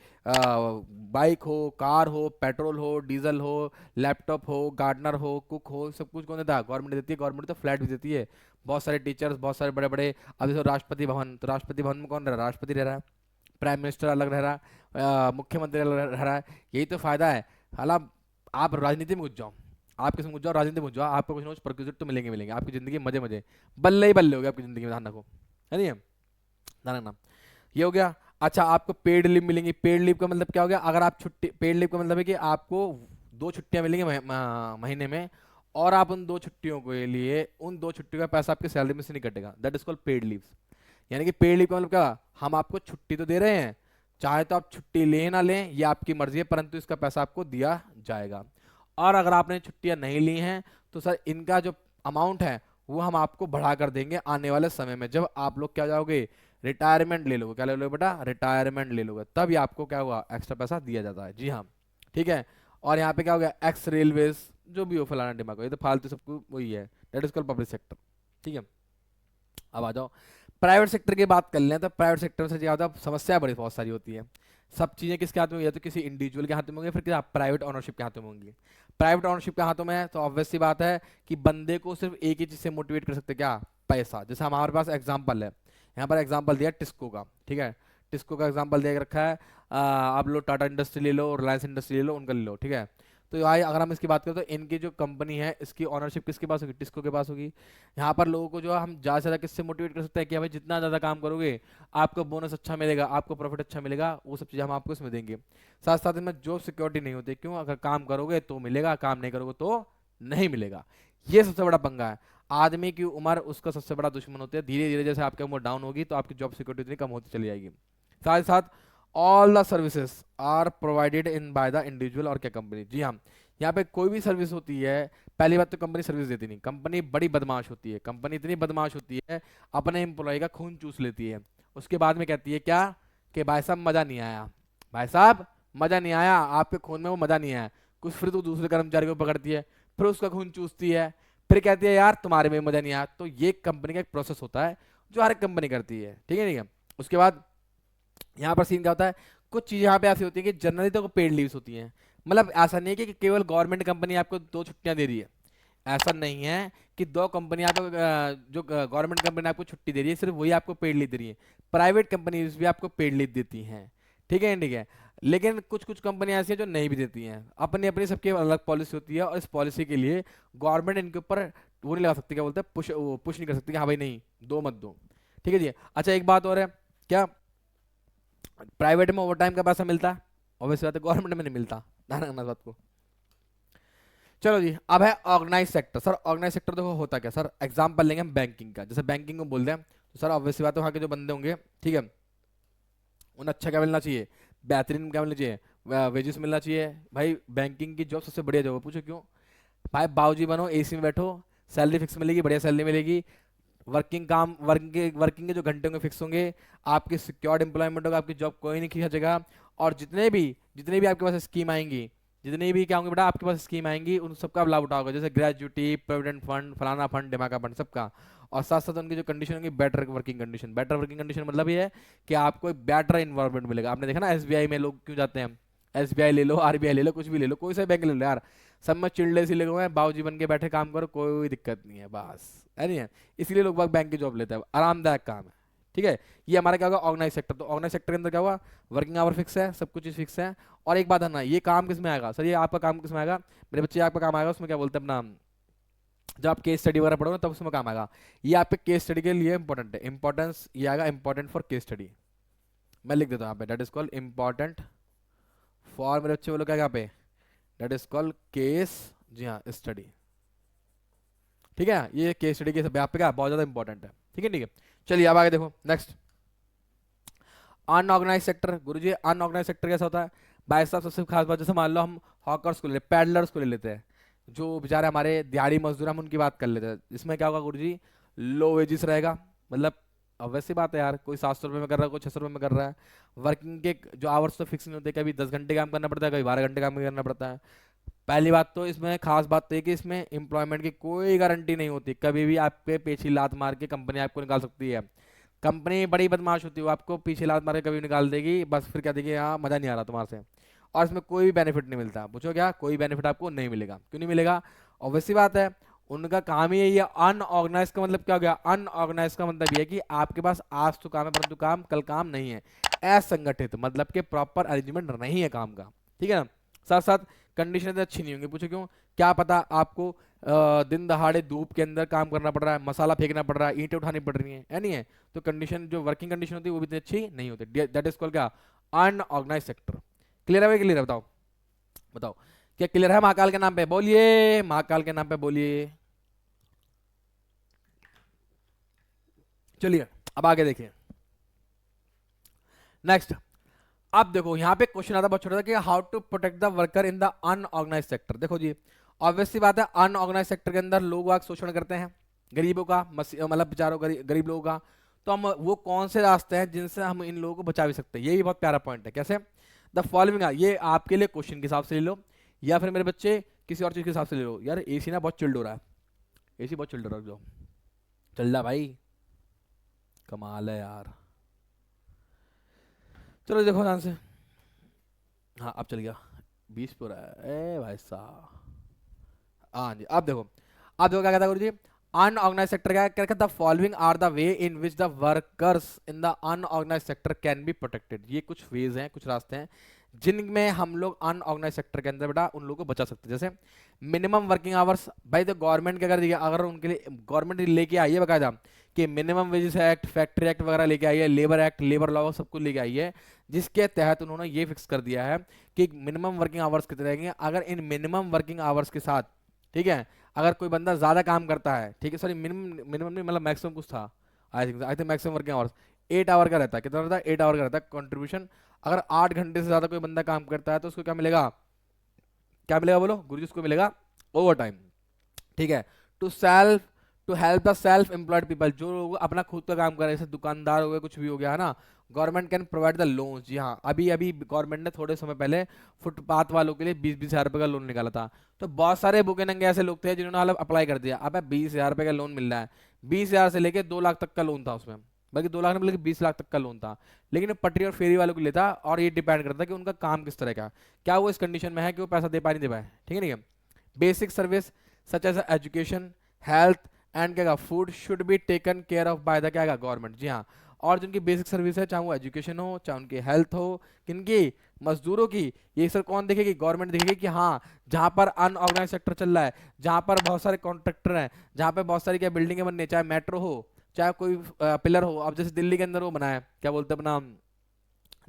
बाइक हो, कार हो, पेट्रोल हो, डीजल हो, लैपटॉप हो, गार्डनर हो, कुक हो, सब कुछ कौन देता है, गवर्नमेंट देती है। गवर्नमेंट तो फ्लैट भी देती है, बहुत सारे टीचर्स, बहुत सारे बड़े बड़े। अब जैसे राष्ट्रपति भवन, तो राष्ट्रपति भवन में कौन रह रहा है, राष्ट्रपति रह रहा है, प्राइम मिनिस्टर अलग रह रहा है, मुख्यमंत्री अलग रह रहा है। यही तो फायदा है। हालांकि आप राजनीति में घुस जाओ, आप किसमें घुस जाओ, राजनीति में घुस जाओ, आपको कुछ ना कुछ प्रोक्यूजर तो मिलेंगे, आपकी जिंदगी मजे मजे बल्ले ही बल्ले हो गए आपकी जिंदगी में, ध्यान रखो, है नहीं, ध्यान रखना। ये हो गया। अच्छा आपको पेड लीव मिलेंगी, पेड लीव का मतलब क्या हो गया, अगर आप छुट्टी, पेड लीव का मतलब है कि आपको 2 छुट्टियां मिलेंगी महीने में, और आप उन 2 छुट्टियों के लिए उन 2 छुट्टियों का पैसा आपकी सैलरी में से नहीं कटेगा, that is called paid leave. यानी कि पेड लीव का मतलब क्या, हम आपको छुट्टी तो दे रहे हैं, चाहे तो आप छुट्टी लें ना लें ये आपकी मर्जी है, परंतु इसका पैसा आपको दिया जाएगा। और अगर आपने छुट्टियां नहीं ली हैं तो सर इनका जो अमाउंट है वो हम आपको बढ़ा कर देंगे आने वाले समय में, जब आप लोग क्या जाओगे, रिटायरमेंट ले लोगे। क्या ले लोगे बेटा, रिटायरमेंट ले लोगे, तब ये आपको क्या होगा, एक्स्ट्रा पैसा दिया जाता है, जी हाँ, ठीक है। और यहाँ पे क्या हो गया, एक्स रेलवेज, जो भी हो फलाना दिमाग, ये तो फालतू सबको वही है, that is called public sector, ठीक है। अब आ जाओ प्राइवेट सेक्टर की बात कर लें, तो प्राइवेट सेक्टर से ज़्यादा समस्या बड़ी बहुत सारी होती है। सब चीज़ें किसके हाथ में होंगी, या तो किसी इंडिविजुअल के हाथ में होंगी, फिर क्या प्राइवेट ओनरशिप के हाथों में होंगी। प्राइवेट ओनरशिप के हाथों में है तो ऑब्वियस सी बात है कि बंदे को सिर्फ एक ही चीज़ से मोटिवेट कर सकते हैं, क्या, पैसा। जैसे हमारे पास एग्जाम्पल है, यहाँ पर एग्जाम्पल दिया टिस्को का, ठीक है, टिस्को का एग्जाम्पल दिया रखा है। आप लो टाटा इंडस्ट्री ले लो, रिलायंस इंडस्ट्री ले लो, उनका ले लो, ठीक है। तो भाई अगर हम इसकी बात करें तो इनकी जो कंपनी है इसकी ओनरशिप किसके पास होगी, टिस्को के पास होगी। यहाँ पर लोगों को जो है हम ज़्यादा से ज़्यादा किससे मोटिवेट कर सकते हैं कि भाई जितना ज़्यादा काम करोगे आपको बोनस अच्छा मिलेगा, आपको प्रॉफिट अच्छा मिलेगा, वो सब चीज़ें हम आपको इसमें देंगे। साथ साथ में जॉब सिक्योरिटी नहीं होती, क्यों, अगर काम करोगे तो मिलेगा, काम नहीं करोगे तो नहीं मिलेगा। ये सबसे बड़ा पंगा है। आदमी की उम्र उसका सबसे बड़ा दुश्मन होती है, धीरे धीरे जैसे आपकी उम्र डाउन होगी तो आपकी जॉब सिक्योरिटी इतनी कम होती चली जाएगी। साथ ही साथ all the services are provided in by the individual और क्या कंपनी, जी हाँ। यहाँ पे कोई भी सर्विस होती है, पहली बात तो कंपनी सर्विस देती नहीं, कंपनी बड़ी बदमाश होती है, कंपनी इतनी बदमाश होती है अपने एम्प्लॉय का खून चूस लेती है। उसके बाद में कहती है क्या, कि भाई साहब मज़ा नहीं आया, भाई साहब मज़ा नहीं आया, आपके खून में वो मज़ा नहीं आया, कुछ फिर तो दूसरे कर्मचारी को पकड़ती है, फिर उसका खून चूसती है, फिर कहती है यार तुम्हारे में मज़ा नहीं आया। तो ये कंपनी का एक प्रोसेस होता है जो हर एक कंपनी करती है, ठीक है, ठीक है। उसके बाद यहाँ पर सीन क्या होता है, कुछ चीज़ें यहाँ पे ऐसी होती है कि जनरली तो पेड लीव्स होती हैं। मतलब ऐसा नहीं है कि केवल गवर्नमेंट कंपनी आपको 2 छुट्टियां दे रही है, ऐसा नहीं है कि 2 कंपनी आपको जो गवर्नमेंट कंपनी आपको छुट्टी दे रही है सिर्फ वही आपको पेड लीव दे रही है, प्राइवेट कंपनीज भी आपको पेड लीव देती हैं, ठीक है, ठीक है। लेकिन कुछ कुछ कंपनियां ऐसी हैं जो नहीं भी देती हैं, अपनी अपनी सबकी अलग पॉलिसी होती है, और इस पॉलिसी के लिए गवर्नमेंट इनके ऊपर वो नहीं लगा सकती, क्या बोलते हैं, पुश नहीं कर सकती कि हाँ भाई नहीं दो मत दो, ठीक है जी। अच्छा एक बात और है, क्या प्राइवेट में ओवर टाइम का पैसा मिलता है, ऑब्वियस बात है गवर्नमेंट में नहीं मिलता, ध्यान रखना इस बात को। चलो जी, अब है organise sector. Sir organise sector देखो होता क्या, सर एग्जांपल लेंगे हम बैंकिंग का, जैसे बैंकिंग को बोलते हैं तो सर ऑब्वियस बात है वहाँ के जो बंदे होंगे, ठीक है, उन्हें अच्छा क्या मिलना चाहिए, बेहतरीन क्या मिलना चाहिए, वेजेस मिलना चाहिए। भाई बैंकिंग की जॉब सबसे बढ़िया जॉब है, पूछो क्यों? भाई बाबूजी बनो, एसी में बैठो, सैलरी फिक्स मिलेगी, बढ़िया सैलरी मिलेगी, वर्किंग के जो घंटे होंगे फिक्स होंगे, आपकी सिक्योर्ड एम्प्लॉयमेंट होगा, आपकी जॉब कोई नहीं खींचेगा। और जितने भी आपके पास स्कीम आएंगी, जितने भी क्या होंगे बेटा आपके पास स्कीम आएंगी, उन सबका आप लाभ उठाओगे, जैसे ग्रेजुटी, प्रोविडेंट फंड, फलाना फंड, दिमागा फंड, सबका। और साथ साथ उनकी जो कंडीशन होगी better working condition. Better working condition मतलब ये है कि आपको एक बेटर इन्वायरमेंट मिलेगा। आपने देखा ना एसबीआई में लोग क्यों जाते हैं, एसबीआई ले लो, आरबीआई ले लो, कुछ भी ले लो, कोई सा बैंक ले लो यार, सब में चिल्डे से लगे हुए हैं, बाबूजी बन के बैठे काम करो, कोई दिक्कत नहीं है, बस है नहीं है। इसीलिए लोग बाग बैंक की जॉब लेते हैं, आरामदायक काम है, ठीक है। ये हमारा क्या होगा ऑर्गेनाइज सेक्टर। तो ऑर्गेनाइज सेक्टर के अंदर क्या हुआ, वर्किंग आवर फिक्स है, सब कुछ फिक्स है। और एक बात है ना, ये काम किस में आएगा सर, ये आपका काम किस में आएगा मेरे बच्चे, आपका काम आएगा उसमें क्या बोलते हैं अपना, जब आप केस स्टडी वगैरह पढ़ोगे तब उसमें काम आएगा। ये आपके केस स्टडी के लिए इंपॉर्टेंट है, इंपॉर्टेंस ये आएगा इंपॉर्टेंट फॉर केस स्टडी। मैं लिख देता हूँ यहाँ पे, that is called important for, मेरे बच्चे बोलो क्या यहाँ पे, दैट इज कॉल्ड केस, जी हाँ स्टडी, ठीक है। ये केस स्टडी के यहाँ पे क्या बहुत ज्यादा इंपॉर्टेंट है, ठीक है ठीक है। चलिए अब आगे देखो नेक्स्ट, अनऑर्गेनाइज सेक्टर। गुरुजी अनऑर्गेनाइज सेक्टर कैसा होता है? भाई साहब सबसे खास बात, जैसे मान लो हम हॉकर्स को ले, पैडलर्स को ले लेते हैं, जो बेचारे हमारे दिहाड़ी मजदूर, हम उनकी बात कर लेते हैं। इसमें क्या होगा गुरुजी, लो वेजेस रहेगा, मतलब अब वैसी बात है यार, कोई 700 रुपये में कर रहा है, कोई 600 रुपये में कर रहा है। वर्किंग के जो आवर्स तो फिक्स नहीं होते, कभी 10 घंटे काम करना पड़ता है, कभी 12 घंटे काम करना पड़ता है। पहली बात तो इसमें खास बात तो ये कि इसमें एम्प्लॉयमेंट की कोई गारंटी नहीं होती, कभी भी आपके पीछे लात मार के कंपनी आपको निकाल सकती है। कंपनी बड़ी बदमाश होती है, वो आपको पीछे लात मार के कभी निकाल देगी, बस फिर क्या देगी, हाँ मजा नहीं आ रहा तुम्हारे से। और इसमें कोई भी बेनिफिट नहीं मिलता, पूछो क्या, कोई बेनिफिट आपको नहीं मिलेगा, क्यों नहीं मिलेगा? ऑब्वियस बात है, उनका काम ही यही है। अनऑर्गेनाइज का मतलब क्या हो गया, अनऑर्गेनाइज का मतलब ये है कि आपके पास आज तो काम है परंतु काम कल काम नहीं है, असंगठित, मतलब कि प्रॉपर अरेंजमेंट नहीं है काम का, ठीक है ना। साथ साथ कंडीशन अच्छी नहीं होंगी, पूछो क्यों? क्या पता आपको दिन दहाड़े धूप के अंदर काम करना पड़ रहा है, मसाला फेंकना पड़ रहा है, ईंटें उठानी पड़ रही है नहीं है? तो कंडीशन जो वर्किंग कंडीशन होती है वो भी इतनी अच्छी नहीं होती, दैट इज कॉल्ड क्या, अनऑर्गेनाइज सेक्टर। क्लियर है भाई, क्लियर है? बताओ बताओ, क्या क्लियर है? महाकाल के नाम पे बोलिए, महाकाल के नाम पे बोलिए। चलिए अब आगे देखिए नेक्स्ट। अब देखो यहाँ पे क्वेश्चन आता बहुत छोटा सा कि how to protect the worker in the unorganise sector. देखो जी ऑब्वियस सी बात है, अनऑर्गेनाइज सेक्टर के अंदर लोग वाग शोषण करते हैं गरीबों का, मतलब बेचारों गरीब लोगों का। तो हम वो कौन से रास्ते हैं जिनसे हम इन लोगों को बचा भी सकते हैं, ये भी बहुत प्यारा पॉइंट है। कैसे? द फॉलोइंग, ये आपके लिए क्वेश्चन के हिसाब से ले लो, या फिर मेरे बच्चे किसी और चीज के हिसाब से ले लो। यार एसी ना बहुत चिल्ड हो रहा है, एसी बहुत चिल्ड हो रहा है, जो चल रहा भाई, कमाल है यार। चलो देखो ध्यान से, हाँ अब चल गया, 20 पूरा है ए भाई साहब। हाँ जी अब देखो क्या कहता है गुरु जी, अनऑर्गेनाइज सेक्टर क्या कहता है, the following are the way in which the workers in the unorganise sector can be protected. ये कुछ वेज हैं, कुछ रास्ते हैं जिनमें हम लोग अनऑर्गेनाइज सेक्टर के अंदर बेटा उन लोगों को बचा सकते हैं। जैसे मिनिमम वर्किंग आवर्स, भाई तो गवर्नमेंट के अगर उनके लिए गवर्नमेंट लेके आई है बकायदा कि minimum wages act, factory act वगैरह लेके आई है, लेबर एक्ट, लेबर लॉ सब कुछ लेके आई है, जिसके तहत उन्होंने ये फिक्स कर दिया है कि मिनिमम वर्किंग आवर्स कितने रहेंगे। अगर इन मिनिमम वर्किंग आवर्स के साथ, ठीक है, अगर कोई बंदा ज्यादा काम करता है, ठीक है, सॉरी मिनिमम नहीं मतलब मैक्सिमम कुछ था, I think maximum working hours 8 hour का रहता है। कितना रहता है? 8 आवर का रहता है कंट्रीब्यूशन। अगर 8 घंटे से ज्यादा कोई बंदा काम करता है तो उसको क्या मिलेगा, क्या मिलेगा बोलो गुरु जी? उसको मिलेगा ओवर टाइम, ठीक है। To help the self employed people, जो लोग अपना खुद का काम कर रहे हैं, जैसे दुकानदार हो गए, कुछ भी हो गया है ना, government can provide the loans. जी हाँ, अभी अभी गवर्नमेंट ने थोड़े समय पहले फुटपाथ वालों के लिए 20-20 हज़ार रुपए का लोन निकाला था। तो बहुत सारे भूखे नंगे ऐसे लोग थे जिन्होंने मतलब अप्लाई कर दिया। अब 20 हज़ार रुपए का लोन मिल रहा है, 20 हज़ार से लेके 2 लाख तक का लोन था उसमें, बल्कि 2 लाख नहीं बल्कि 20 लाख तक का लोन था। लेकिन पटरी और फेरी वालों को लेता, और ये डिपेंड करता है कि उनका काम किस तरह का, क्या वो इस कंडीशन में है कि वो पैसा दे पाए नहीं दे पाए, ठीक है नहीं है। Basic service such as education, health and क्या food should be taken care of by the क्या गवर्नमेंट। जी हाँ, और जिनकी बेसिक सर्विस है, चाहे वो एजुकेशन हो, चाहे उनकी हेल्थ हो, किनकी, मजदूरों की, ये सर कौन देखेगी? गवर्नमेंट देखेगी कि हाँ जहाँ पर अनऑर्गेनाइज सेक्टर चल रहा है, जहाँ पर बहुत सारे कॉन्ट्रैक्टर हैं, जहाँ पे बहुत सारी क्या बिल्डिंगें बननी है, चाहे मेट्रो हो, चाहे कोई पिलर हो। अब जैसे दिल्ली के अंदर वो बना है, क्या बोलते हैं अपना,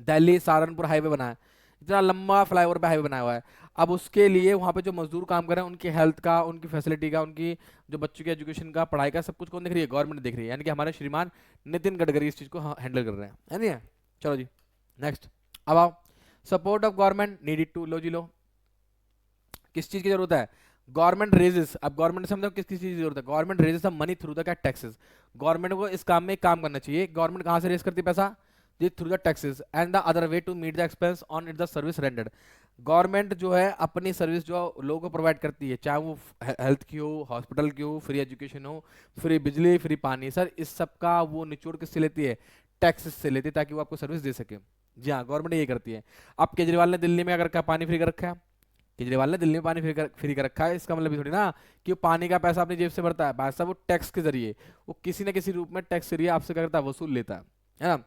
दिल्ली सहारनपुर हाईवे बना है, इतना लंबा फ्लाईओवर पे हाईवे बनाया हुआ है। अब उसके लिए वहाँ पे जो मजदूर काम कर रहे हैं उनकी हेल्थ का, उनकी फैसिलिटी का, उनकी जो बच्चों की एजुकेशन का, पढ़ाई का, सब कुछ कौन देख रही है? गवर्नमेंट देख रही है। यानी कि हमारे श्रीमान नितिन गडकरी इस चीज़ को हैंडल कर रहे हैं, है नहीं है? चलो जी नेक्स्ट। अब आओ, support of government needed to, लो जी लो, किस चीज़ की जरूरत है? गवर्नमेंट रेजेस, अब गवर्नमेंट से मतलब किस किस चीज़ की जरूरत है? Government raises the money through the क्या? टैक्सेस। गवर्नमेंट को इस काम में एक काम करना चाहिए। गवर्नमेंट कहाँ से रेज करती है पैसा? जी through the taxes and the other way to meet the expense on it the service rendered. Government जो है अपनी सर्विस जो लोगों को प्रोवाइड करती है, चाहे वो हेल्थ की हो, हॉस्पिटल की हो, फ्री एजुकेशन हो, फ्री बिजली, फ्री पानी, सर इस सब का वो निचोड़ किससे लेती है? टैक्सेस से लेती है, ताकि वो आपको सर्विस दे सके। जी हाँ, गवर्नमेंट ये करती है। अब केजरीवाल ने दिल्ली में अगर क्या पानी फ्री कर रखा है? केजरीवाल ने दिल्ली में पानी फ्री कर रखा है, इसका मतलब ये थोड़ी ना कि वो पानी का पैसा अपनी जेब से भरता है। भाई साहब वो टैक्स के जरिए, वो किसी न किसी रूप में टैक्स के जरिए आपसे क्या करता है? वसूल लेता है ना?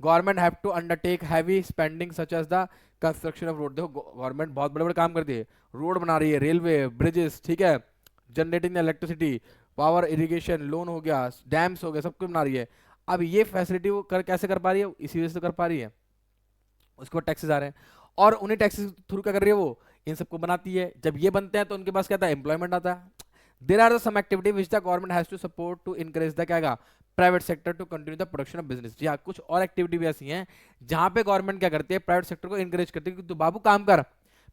Government have to undertake heavy spending such as the construction of road. देखो गवर्नमेंट बहुत बड़े बड़े काम करती है, रोड बना रही है, रेलवे, ब्रिजेस, ठीक है, generating electricity, power, irrigation, loan हो गया, डैम्स हो गया, सब कुछ बना रही है। अब ये फैसिलिटी वो कैसे कर पा रही है? इसी वजह से तो कर पा रही है, उसके बाद टैक्सेस आ रहे हैं, और उन्हीं टैक्सेस थ्रू क्या कर रही है वो? इन सबको बनाती है। जब ये बनते हैं तो उनके पास क्या आता है? एम्प्लॉयमेंट आता है। There are some activity which the government has to support to encourage the क्या, private sector to continue the production of business. जी हाँ, कुछ और एक्टिविटी भी ऐसी हैं जहां पे गवर्नमेंट क्या करती है? प्राइवेट सेक्टर को इनकरेज करती है कि तू बाबू काम कर,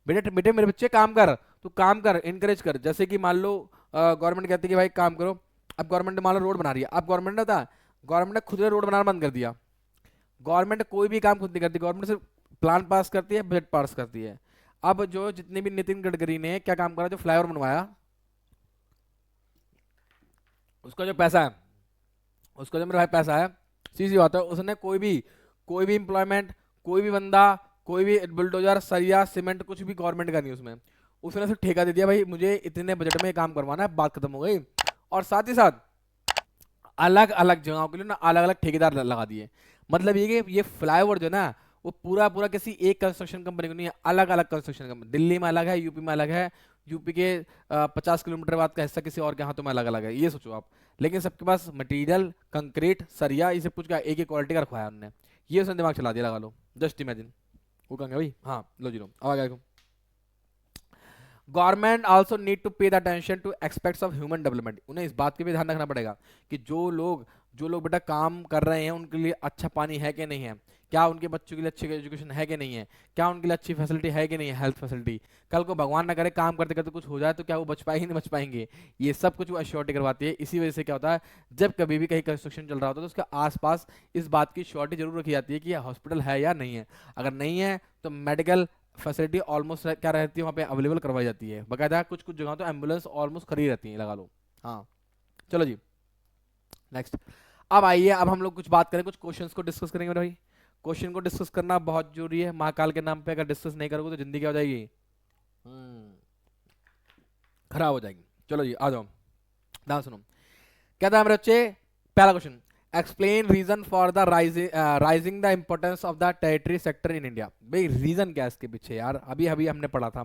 बेटे बेटे मेरे बच्चे काम कर, तू काम कर, इनकरेज कर। जैसे कि मान लो गवर्नमेंट कहती है कि भाई काम करो। अब गवर्नमेंट मान लो रोड बना रही है, अब गवर्नमेंट ने था, गवर्नमेंट ने खुद रोड बनाना बंद कर दिया। गवर्नमेंट कोई भी काम खुद नहीं करती, गवर्नमेंट सिर्फ प्लान पास करती है, बजट पास करती है। अब जो जितने भी नितिन गडकरी ने क्या काम करा, जो फ्लाईओवर बनवाया, उसका जो पैसा है, उसका जो मेरे भाई पैसा है, सीधी बात है, उसने कोई भी एम्प्लॉयमेंट, कोई भी बंदा, कोई भी बुलडोजर, सरिया, सीमेंट, कुछ भी गवर्नमेंट का नहीं उसमें। उसने सिर्फ ठेका दे दिया, भाई मुझे इतने बजट में ये काम करवाना है, बात खत्म हो गई। और साथ ही साथ अलग अलग जगहों के लिए ना अलग अलग ठेकेदार लगा दिए। मतलब ये कि ये फ्लाईओवर जो है ना, वो पूरा पूरा किसी एक कंस्ट्रक्शन कंपनी को नहीं है, अलग अलग कंस्ट्रक्शन कंपनी, दिल्ली में अलग है, यूपी में अलग है, यूपी के 50 किलोमीटर बाद का हिस्सा किसी और के हाथों में अलग अलग है, ये सोचो आप। लेकिन सबके पास मटेरियल, कंक्रीट, सरिया, ये सब कुछ का एक ही क्वालिटी का रखवाया उन्होंने। ये उसने दिमाग चला दिया, लगा लो, जस्ट इमेजिन। वो कहेंगे भाई हाँ लो जी लो, अब आगे देखो। Government also need to pay the attention to aspects of human development. उन्हें इस बात की भी ध्यान रखना पड़ेगा कि जो लोग बेटा काम कर रहे हैं उनके लिए अच्छा पानी है कि नहीं है, क्या उनके बच्चों के लिए अच्छी एजुकेशन है कि नहीं है, क्या उनके लिए अच्छी फैसिलिटी है कि नहीं है, हेल्थ फैसिलिटी। कल को भगवान ना करे काम करते करते कुछ हो जाए तो क्या वो बच पाएंगे? नहीं बच पाएंगे। ये सब कुछ वो अश्योरिटी करवाती है। इसी वजह से क्या होता है, जब कभी भी कहीं कंस्ट्रक्शन चल रहा होता है तो उसके आसपास इस बात की श्योरिटी जरूर रखी जाती है कि हॉस्पिटल है या नहीं है। अगर नहीं है तो मेडिकल फैसिलिटी ऑलमोस्ट क्या रहती है वहाँ पे? अवेलेबल करवाई जाती है बकायदा। कुछ कुछ जगह तो एम्बुलेंस ऑलमोस्ट खड़ी रहती है, लगा लो। हाँ चलो जी नेक्स्ट। अब आइए, अब हम लोग कुछ बात करें, कुछ क्वेश्चंस को डिस्कस करेंगे मेरे भाई। क्वेश्चन को डिस्कस करना बहुत जरूरी है, महाकाल के नाम पे अगर डिस्कस नहीं करोगे तो जिंदगी क्या हो जाएगी? खराब हो जाएगी। चलो जी आ जाओ, ध्यान सुनो। क्या था मेरे बच्चे? पहला question, explain reason for the rising the importance of the territory sector in India. भाई रीजन क्या है इसके पीछे यार? अभी अभी हमने पढ़ा था,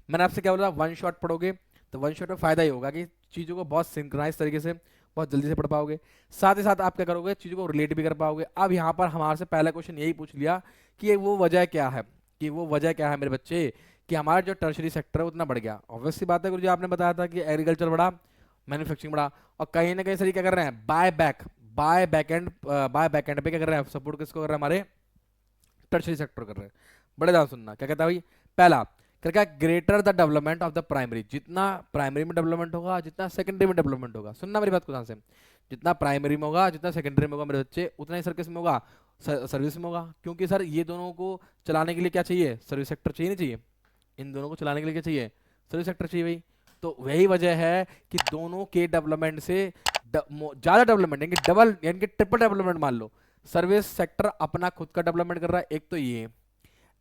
मैंने आपसे क्या बोला, वन शॉट पढ़ोगे तो वन शॉट में फायदा ही होगा कि चीज़ों को बहुत सिंक्रोनाइज तरीके से बहुत जल्दी से पढ़ पाओगे, साथ ही साथ आप क्या करोगे, चीज़ों को रिलेट भी कर पाओगे। अब यहाँ पर हमारे से पहला क्वेश्चन यही पूछ लिया कि वो वजह क्या है, कि वो वजह क्या है मेरे बच्चे, कि हमारा जो टर्शरी सेक्टर है उतना बढ़ गया। ऑब्वियस सी बात है गुरुजी, आपने बताया था कि एग्रीकल्चर बढ़ा, मैन्युफैक्चरिंग बढ़ा, और कहीं ना कहीं सर क्या कर रहे हैं? बाय बैकएंड पे क्या कर रहे हैं? सपोर्ट किसको कर रहे हैं? हमारे टर्शरी सेक्टर कर रहे हैं। बड़े ध्यान सुनना क्या कहता है भाई। पहला क्या, greater the development of the primary, जितना प्राइमरी में डेवलपमेंट होगा जितना सेकेंडरी में डेवलपमेंट होगा, सुनना मेरी बात को ध्यान से, जितना प्राइमरी में होगा जितना सेकेंडरी में होगा मेरे बच्चे, उतना ही सर किस में होगा? सर्विस में होगा। क्योंकि सर ये दोनों को चलाने के लिए क्या चाहिए? सर्विस सेक्टर चाहिए, नहीं चाहिए? इन दोनों को चलाने के लिए क्या चाहिए? सर्विस सेक्टर चाहिए भाई। तो वही वजह है कि दोनों के डेवलपमेंट से ज्यादा डेवलपमेंट, यानी डबल यानी कि ट्रिपल डेवलपमेंट मान लो, सर्विस सेक्टर अपना खुद का डेवलपमेंट कर रहा है, एक तो ये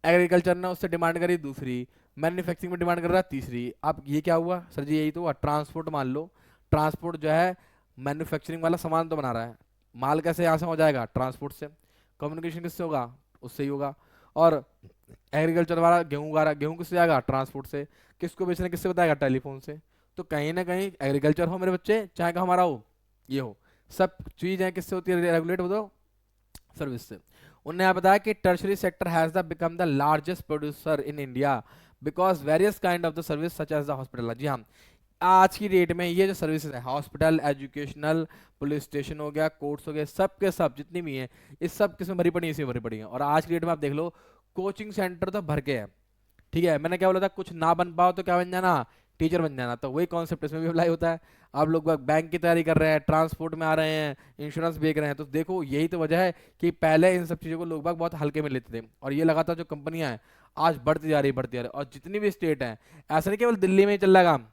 एग्रीकल्चर ने उससे डिमांड करी, दूसरी मैन्युफैक्चरिंग में डिमांड कर रहा है, तीसरी अब ये क्या हुआ सर जी? यही तो हुआ। ट्रांसपोर्ट मान लो, ट्रांसपोर्ट जो है मैन्युफैक्चरिंग वाला सामान तो बना रहा है, माल कैसे यहाँ से हो जाएगा? ट्रांसपोर्ट से। कम्युनिकेशन किससे होगा? उससे ही होगा। और एग्रीकल्चर वाला गेहूँ उगा रहा है, गेहूँ किससे जाएगा? ट्रांसपोर्ट से। किसको बेचना किससे बताएगा? टेलीफोन से। तो कहीं ना कहीं एग्रीकल्चर हो मेरे बच्चे, चाहे का हमारा हो, ये हो, सब चीज़ है किससे होती है? रेगुलेट हो दो सर्विस से। उन्होंने यहाँ बताया कि tertiary sector has the become the largest producer in India because various kind of the service such as the hospital. जी हाँ, आज की डेट में ये जो सर्विसेज है, हॉस्पिटल, एजुकेशनल, पुलिस स्टेशन हो गया, कोर्ट्स हो गए, सब के सब जितनी भी हैं, इस सब किसमें भरी पड़ी है, इसी में भरी पड़ी है। और आज की डेट में आप देख लो, कोचिंग सेंटर तो भर के है। ठीक है, मैंने क्या बोला था, कुछ ना बन पाओ तो क्या बन जाना, टीचर बन जाना। तो वही कॉन्सेप्ट इसमें भी अप्लाई होता है। आप लोग बैंक की तैयारी कर रहे हैं, ट्रांसपोर्ट में आ रहे हैं, इंश्योरेंस बेच रहे हैं, तो देखो यही तो वजह है कि पहले इन सब चीज़ों को लोग बहुत हल्के में लेते थे, और ये लगातार जो कंपनियां हैं आज बढ़ती जा रही, बढ़ती जा रही। और जितनी भी स्टेट हैं, ऐसा नहीं केवल दिल्ली में ही चल रहा काम,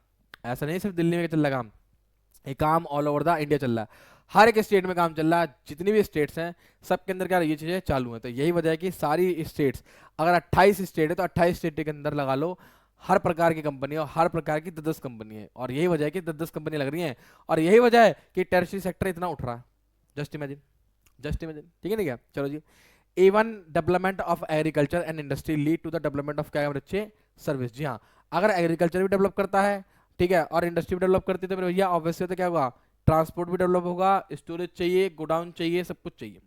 ऐसा नहीं सिर्फ दिल्ली में चल रहा काम, ये काम ऑल ओवर द इंडिया चल रहा है। हर एक स्टेट में काम चल रहा है, जितनी भी स्टेट्स हैं सबके अंदर क्या ये चीज़ें चालू हैं। तो यही वजह है कि सारी स्टेट्स, अगर 28 स्टेट है तो 28 स्टेट के अंदर लगा लो हर प्रकार की कंपनी और हर प्रकार की 10-10 कंपनी है। और यही वजह है कि 10-10 कंपनी लग रही हैं, और यही वजह है कि टर्शियरी सेक्टर इतना उठ रहा है। Just imagine, just imagine. ठीक है नहीं क्या, चलो जी। Even development of agriculture and industry lead to the development of क्या बच्चे, सर्विस। जी हाँ, अगर एग्रीकल्चर भी डेवलप करता है, ठीक है, और इंडस्ट्री भी डेवलप करती है, तो फिर भैया ऑब्वियसली तो क्या होगा, ट्रांसपोर्ट भी डेवलप होगा, स्टोरेज चाहिए, गोडाउन चाहिए, सब कुछ चाहिए।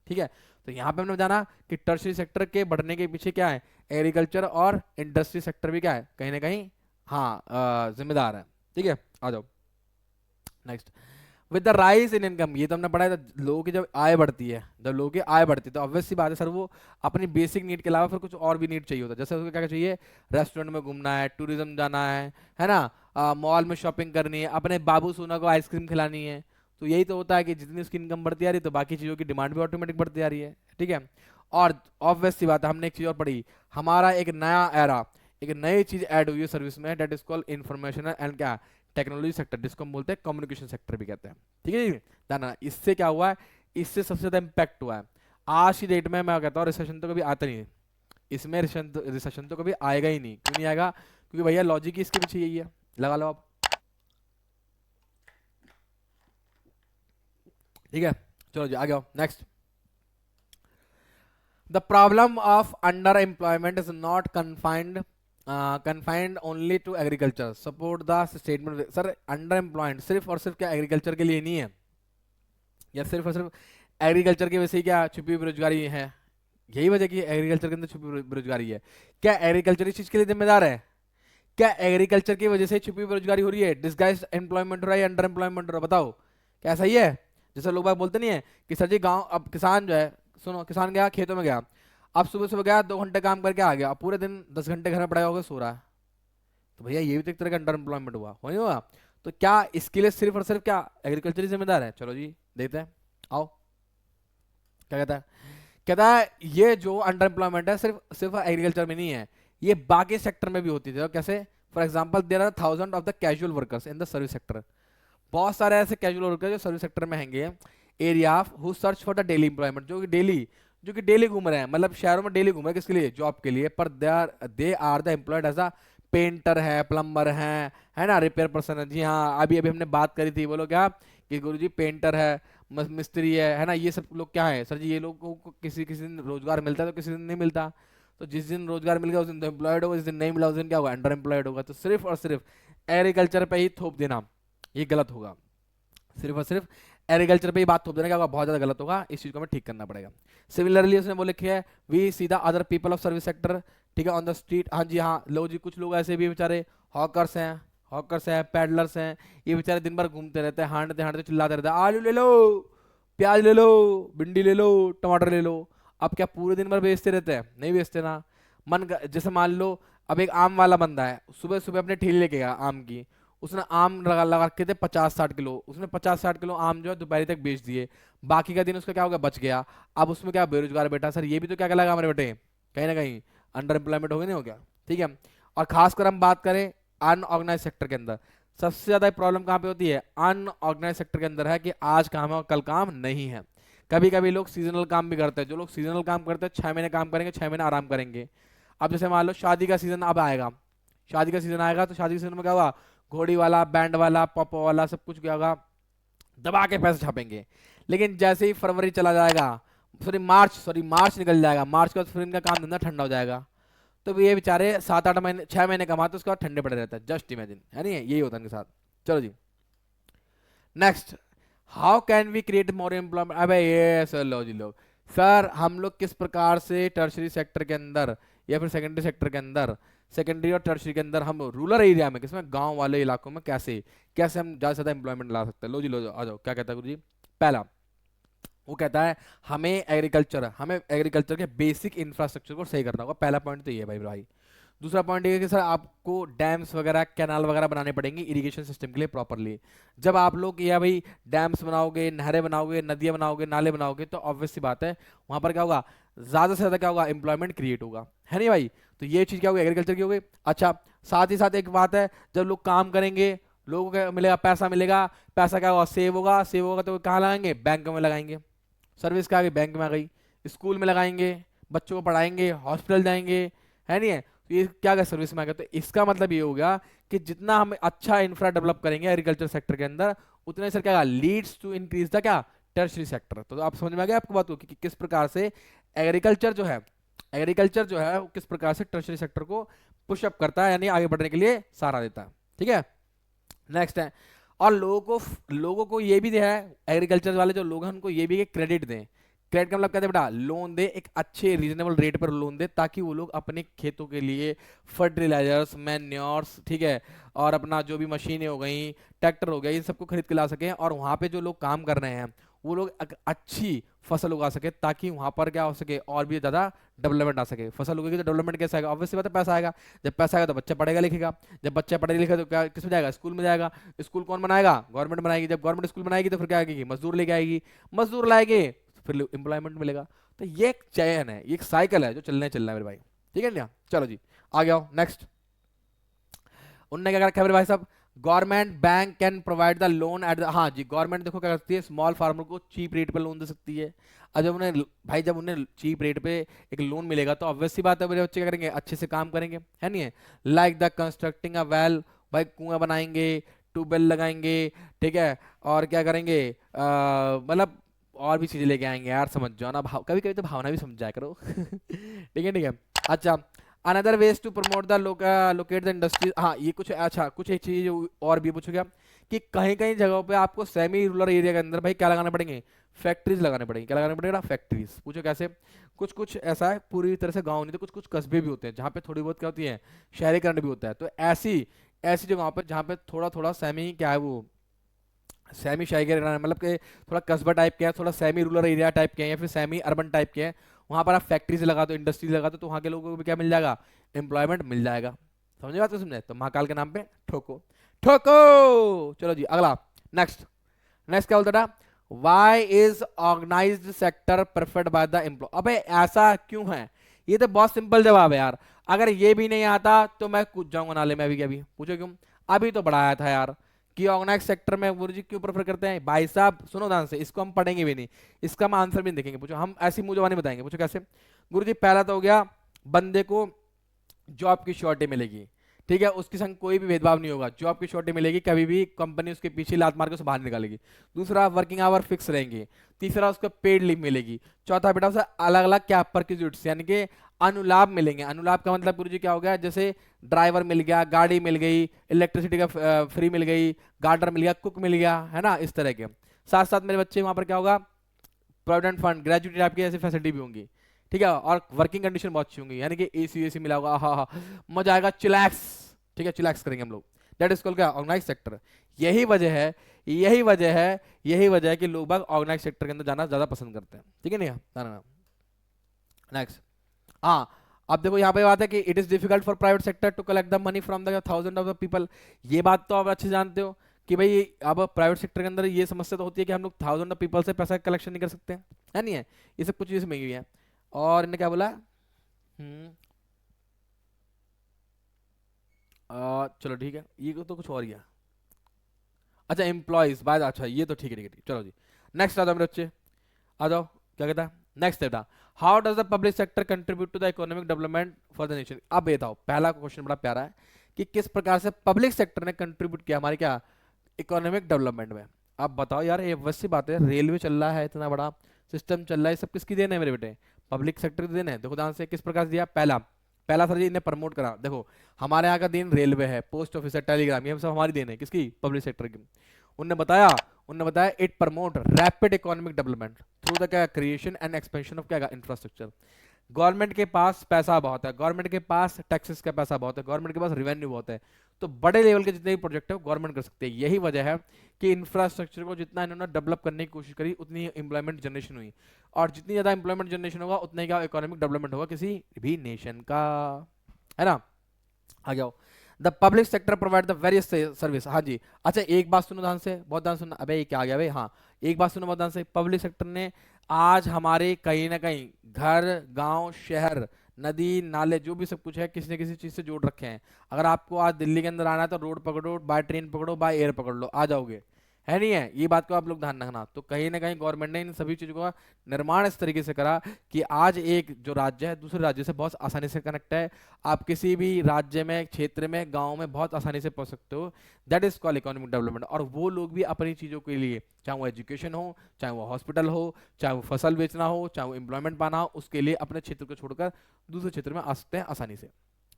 ठीक है, तो यहाँ पे हमने जाना कि टर्शियरी सेक्टर के बढ़ने के पीछे क्या है, एग्रीकल्चर और इंडस्ट्री सेक्टर भी क्या है, कहीं ना कहीं हाँ जिम्मेदार है। ठीक है, आ जाओ next. With the rise in income, ये तो हमने पढ़ा है, लोगों की जब आय बढ़ती है, जब लोगों की आय बढ़ती है तो ऑब्वियस सी बात है सर, वो अपनी बेसिक नीड के अलावा फिर कुछ और भी नीड चाहिए होता है। जैसे उसको क्या क्या चाहिए, रेस्टोरेंट में घूमना है, टूरिज्म जाना है ना, मॉल में शॉपिंग करनी है, अपने बाबू सोना को आइसक्रीम खिलानी है। तो यही तो होता है कि जितनी उसकी इनकम बढ़ती आ रही है तो बाकी चीज़ों की डिमांड भी ऑटोमेटिक बढ़ती आ रही है। ठीक है, और ऑब्वियस सी बात है, हमने एक चीज़ और पढ़ी, हमारा एक नया एरा, एक नई चीज़ ऐड हुई है सर्विस में, that is called information and क्या, टेक्नोलॉजी सेक्टर, जिसको हम बोलते हैं कम्युनिकेशन सेक्टर भी कहते हैं। ठीक है जी, ना इससे क्या हुआ है, इससे सबसे ज्यादा इम्पैक्ट हुआ है। आज की डेट में मैं कहता हूँ रिसेशन तो कभी आता नहीं है, इसमें रिसेशन तो कभी आएगा ही नहीं। क्यों नहीं आएगा, क्योंकि भैया लॉजिक ही इसके पीछे यही है, लगा लो आप। ठीक है, चलो जी आगे आओ next. The problem of under employment is not confined only to agriculture, support the statement. Sir underemployed सिर्फ और सिर्फ क्या एग्रीकल्चर के लिए नहीं है, या सिर्फ और सिर्फ एग्रीकल्चर की वजह से ही क्या छुपी बेरोजगारी है, यही वजह की एग्रीकल्चर के अंदर छुपी बेरोजगारी है। क्या एग्रीकल्चर इस चीज के लिए जिम्मेदार है, क्या एग्रीकल्चर की वजह से छुपी बेरोजगारी हो रही है, डिस्गाइज्ड एम्प्लॉयमेंट हो रहा है, अंडर एम्प्लॉयमेंट हो रहा है, बताओ क्या सही है। जैसे लोग बाग बोलते नहीं है कि सर जी गांव, अब किसान जो है, सुनो, किसान गया खेतों में गया, अब सुबह सुबह गया 2 घंटे काम करके आ गया, अब पूरे दिन 10 घंटे घर में पड़ा होकर सो रहा है, तो भैया ये भी तो एक तरह का अंडर एम्प्लॉयमेंट हुआ, हो नहीं हुआ। तो क्या इसके लिए सिर्फ और सिर्फ क्या एग्रीकल्चर ही जिम्मेदार है, चलो जी देखते हैं, आओ क्या कहता है। कहता है ये जो अंडर एम्प्लॉयमेंट है सिर्फ सिर्फ एग्रीकल्चर में नहीं है, ये बाकी सेक्टर में भी होती है। कैसे, for example there are thousand of the casual workers in the service sector, बहुत सारे ऐसे कैजुअल वर्कर जो सर्विस सेक्टर में हैंगे, area who search for the daily employment, जो कि डेली घूम रहे हैं, मतलब शहरों में डेली घूम रहे हैं, किसके लिए, जॉब के लिए, पर they are the employed as a painter है, प्लम्बर है ना, रिपेयर पर्सन है। जी हाँ, अभी अभी हमने बात करी थी, बोलो क्या, कि गुरुजी पेंटर है, मिस्त्री है ना, ये सब लोग क्या है सर जी, ये लोगों को किसी किसी दिन रोजगार मिलता है तो किसी दिन नहीं मिलता। तो जिस दिन रोजगार मिल गया उस दिन तो एम्प्लॉयड होगा, जिस दिन नहीं मिला उस दिन क्या होगा, अंडर एम्प्लॉयड होगा। तो सिर्फ और सिर्फ एग्रीकल्चर पे ही थोप देना ये गलत होगा, सिर्फ और सिर्फ एग्रीकल्चर पे ही बात थोप देना क्या होगा, बहुत ज्यादा गलत होगा, इस चीज को हमें ठीक करना पड़ेगा। सिमिलरली उसने बोले लिखा है, we see the other people of service sector, ठीक है, ऑन द स्ट्रीट। हाँ जी हाँ, लो जी, कुछ लोग ऐसे भी बेचारे हॉकर्स हैं, पैडलर्स हैं, ये बेचारे दिन भर घूमते रहते हैं, हांडते हांडते चिल्लाते रहते हैं, आलू ले लो, प्याज ले लो, भिंडी ले लो, टमाटर ले लो। अब क्या पूरे दिन भर बेचते रहते हैं, नहीं बेचते ना। जैसे मान लो अब एक आम वाला बंदा है, सुबह सुबह अपने ठेले लेके गया आम की, उसने आम लगा लगा के थे 50-60 किलो, उसने 50-60 किलो आम जो है दोपहर तक बेच दिए, बाकी का दिन उसका क्या हो गया, बच गया। अब उसमें क्या बेरोजगार बैठा, सर ये भी तो क्या कहलाएगा हमारे बेटे, कहीं ना कहीं अंडर एम्प्लॉयमेंट हो गया, नहीं हो गया। ठीक है, और खासकर हम बात करें अनऑर्गेनाइज सेक्टर के अंदर, सबसे ज्यादा प्रॉब्लम कहाँ पे होती है, अनऑर्गेनाइज सेक्टर के अंदर है, कि आज काम है और कल काम नहीं है। कभी कभी लोग सीजनल काम भी करते हैं, जो लोग सीजनल काम करते हैं 6 महीने काम करेंगे, 6 महीने आराम करेंगे। अब जैसे मान लो शादी का सीजन अब आएगा, शादी का सीजन आएगा तो शादी के सीजन में क्या हुआ, घोड़ी वाला, बैंड वाला, पॉप वाला, सब कुछ क्या होगा, दबा के पैसे छापेंगे। लेकिन जैसे ही फरवरी चला जाएगा, मार्च निकल जाएगा, मार्च के बाद फिर इनका काम धंधा ठंडा हो जाएगा, तो ये बेचारे 7-8 महीने 6 महीने कमाते उसके बाद ठंडे पड़े रहते हैं, जस्ट इमेजिन, है नहीं, यही होता है इनके साथ। चलो जी next, how can we create more employment. अबे ये सर लो जी लो, सर हम लोग किस प्रकार से टर्शरी सेक्टर के अंदर या फिर सेकेंडरी सेक्टर के अंदर, सेकेंडरी और टर्शरी के अंदर हम रूरल एरिया में, किसमें गांव वाले इलाकों में कैसे कैसे हम ज़्यादा से ज़्यादा एम्प्लॉयमेंट ला सकते हैं। लो जी लो आ जाओ, क्या कहता है गुरु जी। पहला वो कहता है हमें एग्रीकल्चर के बेसिक इंफ्रास्ट्रक्चर को सही करना होगा। पहला पॉइंट तो ये है भाई भाई। दूसरा पॉइंट ये है कि सर आपको डैम्स वगैरह कैनाल वगैरह बनाने पड़ेंगे इरिगेशन सिस्टम के लिए प्रॉपरली। जब आप लोग या भाई डैम्स बनाओगे, नहरें बनाओगे, नदियां बनाओगे, नाले बनाओगे, तो ऑब्वियस सी बात है वहां पर क्या होगा, ज्यादा से ज्यादा क्या होगा, एम्प्लॉयमेंट क्रिएट होगा, है नहीं भाई। तो ये चीज क्या होगी, एग्रीकल्चर की हो गई। अच्छा, साथ ही साथ एक बात है, जब लोग काम करेंगे, लोगों को मिलेगा, पैसा मिलेगा, पैसा क्या होगा, सेव होगा तो कहाँ लगाएंगे, बैंक में लगाएंगे। सर्विस क्या आ गई, बैंक में आ गई। स्कूल में लगाएंगे, बच्चों को पढ़ाएंगे, हॉस्पिटल जाएंगे, है नहीं है। तो ये क्या क्या सर्विस में आ गया। तो इसका मतलब ये हो गया कि जितना हम अच्छा इंफ्रा डेवलप करेंगे एग्रीकल्चर सेक्टर के अंदर, उतना ही सर क्या लीड्स टू इंक्रीज द क्या, टर्शरी सेक्टर। तो आप समझ में आ गया आपको बात को कि किस प्रकार से एग्रीकल्चर जो है वो किस प्रकार से टर्शरी सेक्टर को पुशअप करता है, यानी आगे बढ़ने के लिए सहारा देता है। ठीक है, नेक्स्ट है। और लोगों को ये भी है, एग्रीकल्चर वाले जो लोग हैं उनको ये भी है क्रेडिट दें। क्रेडिट का मतलब कहते हैं बेटा लोन दे, एक अच्छे रीजनेबल रेट पर लोन दे, ताकि वो लोग अपने खेतों के लिए फर्टिलाइजर्स, मैन्योर्स, ठीक है, और अपना जो भी मशीनें हो गई, ट्रैक्टर हो गया, इन सबको खरीद के ला सकें। और वहाँ पे जो लोग काम कर रहे हैं वो लोग अच्छी फसल उगा सके, ताकि वहाँ पर क्या हो सके, और भी ज़्यादा डेवलपमेंट आ सके। फसल उगेगी तो डेवलपमेंट कैसे आएगा, ऑब्वियसली बात है पैसा आएगा। जब पैसा आएगा तो बच्चा पढ़ेगा लिखेगा, जब बच्चा पढ़ेगा लिखेगा तो क्या किस में जाएगा, स्कूल में जाएगा। स्कूल कौन बनाएगा, गवर्नमेंट बनाएगी। जब गवर्नमेंट स्कूल बनाएगी तो फिर क्या आएगी, मजदूर लेके आएगी, मजदूर लाएंगे फिर एम्प्लॉयमेंट मिलेगा। तो ये एक चयन है, ये एक साइकिल है जो चल रहा है मेरे भाई। ठीक है ना, चलो जी आ गया नेक्स्ट। उनने क्या रखा है मेरे भाई साहब, government bank can provide the loan at the, हाँ जी, गवर्नमेंट देखो क्या करती है, स्मॉल फार्मर को चीप रेट पे लोन दे सकती है। और जब उन्हें चीप रेट पे एक लोन मिलेगा तो ऑब्वियस सी बात है मेरे बच्चे क्या करेंगे, अच्छे से काम करेंगे, है नहीं है। Like the constructing a well, भाई कुआं बनाएंगे, ट्यूबवेल लगाएंगे, ठीक है, और क्या करेंगे, मतलब और भी चीजें लेके आएंगे यार, समझ जाओ ना, भाव कभी कभी तो भावना भी समझाया करो। ठीक है ठीक है। अच्छा, another ways to promote the locate the industries, हाँ ये कुछ, अच्छा कुछ एक चीज और भी पूछो क्या, कि कहीं कहीं जगहों पे आपको सेमी रूरल एरिया के अंदर भाई क्या लगाने पड़ेंगे, फैक्ट्रीज लगाने पड़ेंगी। क्या लगाने पड़ेगा, फैक्ट्रीज। पूछो कैसे। कुछ कुछ ऐसा है, पूरी तरह से गांव नहीं तो कुछ कुछ कस्बे भी होते हैं जहाँ पे थोड़ी बहुत क्या होती है, शहरीकरण भी होता है। तो ऐसी ऐसी जगहों पर जहाँ पे थोड़ा थोड़ा सेमी क्या है वो, सेमी शहरीकरण मतलब कि थोड़ा कस्बा टाइप के है, थोड़ा सेमी रूरल एरिया टाइप के हैं, या फिर सेमी अर्बन टाइप के हैं, वहां पर आप फैक्ट्रीज लगा दो, इंडस्ट्रीज लगा दो, तो वहां के लोगों को भी क्या मिल जाएगा, एम्प्लॉयमेंट मिल जाएगा। समझे बात को, समझे। तो महाकाल के नाम पे ठोको ठोको। चलो जी अगला, नेक्स्ट। नेक्स्ट क्या बोलता था, why is organised sector preferred by the employ. अबे ऐसा क्यों है, ये तो बहुत सिंपल जवाब है यार। अगर ये भी नहीं आता तो मैं कूद जाऊंगा नाले में अभी के अभी। पूछो क्यों, अभी तो बढ़ाया था यार कि ऑर्गेनाइज सेक्टर में गुरु जी क्यों प्रेफर करते हैं। भाई साहब सुनो ध्यान से, इसको हम पढ़ेंगे भी नहीं, इसका हम आंसर भी नहीं देखेंगे। पूछो, हम ऐसी मुंह जबानी बताएंगे। पूछो कैसे। गुरु जी पहला तो हो गया, बंदे को जॉब की श्योरिटी मिलेगी, ठीक है, उसके संग कोई भी भेदभाव नहीं होगा, जॉब की श्योरिटी मिलेगी, कभी भी कंपनी उसके पीछे लात मार के उसे बाहर निकालेगी। दूसरा, वर्किंग आवर फिक्स रहेंगे। तीसरा, उसको पेड लीव मिलेगी। चौथा बेटा, उसे अलग अलग क्या परक्यूजिट्स यानी कि अनुलाभ मिलेंगे। अनुलाभ का मतलब गुरु जी क्या हो गया, जैसे ड्राइवर मिल गया, गाड़ी मिल गई, इलेक्ट्रिसिटी का फ्री मिल गई, गार्डर मिल गया, कुक मिल गया, है ना, इस तरह के। साथ साथ मेरे बच्चे वहां पर क्या होगा, प्रोविडेंट फंड, ग्रेजुएटी टाइप की ऐसी फैसिलिटी भी होंगी, ठीक है, और वर्किंग कंडीशन बहुत अच्छी होंगी, यानी कि एसी मिला होगा, हाँ हाँ मजा आएगा, चिलैक्स, ठीक है, चिलैक्स करेंगे हम लोग। दैट इज कॉल्ड क्या, ऑर्गेनाइज सेक्टर। यही वजह है यही वजह है यही वजह है कि लोग बाग ऑर्गेनाइज सेक्टर के अंदर जाना ज्यादा पसंद करते हैं। ठीक है नहीं, नेक्स्ट। हाँ, अब देखो यहाँ पे बात है कि it is difficult for private sector to collect the money from the thousand of the people. ये बात तो आप अच्छे से जानते हो कि भाई अब प्राइवेट सेक्टर के अंदर ये समस्या तो होती है कि हम लोग थाउजेंड ऑफ पीपल से पैसा कलेक्शन नहीं कर सकते, है नहीं है। ये सब कुछ चीज़ में है। और इन्हें क्या बोला, चलो ठीक है, ये तो कुछ और ही है। अच्छा एम्प्लॉयज बाय, अच्छा ये तो ठीक है ठीक है ठीक है। चलो जी नेक्स्ट आ जाओ मेरे बच्चे, आ जाओ। क्या कहता है नेक्स्ट बेटा, how does the public sector contribute to the economic development for the nation. अब ये बताओ, पहला क्वेश्चन बड़ा प्यारा है कि किस प्रकार से पब्लिक सेक्टर ने कंट्रीब्यूट किया हमारे क्या इकोनॉमिक डेवलपमेंट में। अब बताओ यार, ये वैसी बात है, रेलवे चल रहा है, इतना बड़ा सिस्टम चल रहा है, सब किसकी देन है मेरे बेटे, पब्लिक सेक्टर की देन है। देखो ध्यान से, किस प्रकार से दिया, पहला पहला सर जी इन्हें प्रमोट करा। देखो हमारे यहाँ का देन रेलवे है, पोस्ट ऑफिस है, टेलीग्राम, ये सब हमारी देन है, किसकी, पब्लिक सेक्टर की। उनने बताया, उन्होंने बताया it promote rapid economic development through the क्या क्रिएशन एंड एक्सपेंशन ऑफ क्या इंफ्रास्ट्रक्चर। गवर्नमेंट के पास पैसा बहुत है, गवर्नमेंट के पास टैक्सेस का पैसा बहुत है, गवर्नमेंट के पास रेवेन्यू बहुत है, तो बड़े लेवल के जितने भी प्रोजेक्ट है वो गवर्नमेंट कर सकते हैं। यही वजह है कि इंफ्रास्ट्रक्चर को जितना इन्होंने डेवलप करने की कोशिश करी उतनी एम्प्लॉयमेंट जनरेशन हुई, और जितनी ज़्यादा एम्प्लॉयमेंट जनरेशन होगा उतना ही क्या इकोनॉमिक डेवलपमेंट होगा किसी भी नेशन का, है ना। आ जाओ, the public sector provide the various service. हाँ जी, अच्छा एक बात सुनो ध्यान से, बहुत ध्यान सुनना। अबे ये क्या आ गया भाई, हाँ एक बात सुनो बहुत ध्यान से। पब्लिक सेक्टर ने आज हमारे कहीं ना कहीं घर, गांव, शहर, नदी, नाले, जो भी सब कुछ है किसी न किसी चीज से जोड़ रखे हैं। अगर आपको आज दिल्ली के अंदर आना है तो रोड पकड़ो, बाय ट्रेन पकड़ो, बाय एयर पकड़ लो, आ जाओगे, है नहीं है, ये बात को आप लोग ध्यान रखना। तो कहीं ना कहीं गवर्नमेंट ने इन सभी चीजों का निर्माण इस तरीके से करा कि आज एक जो राज्य है दूसरे राज्य से बहुत आसानी से कनेक्ट है। आप किसी भी राज्य में, क्षेत्र में, गांव में बहुत आसानी से पहुंच सकते हो। That is called economic development. और वो लोग भी अपनी चीजों के लिए, चाहे वो एजुकेशन हो, चाहे वो हॉस्पिटल हो, चाहे वो फसल बेचना हो, चाहे वो एम्प्लॉयमेंट पाना हो, उसके लिए अपने क्षेत्र को छोड़कर दूसरे क्षेत्र में आ सकते हैं आसानी से।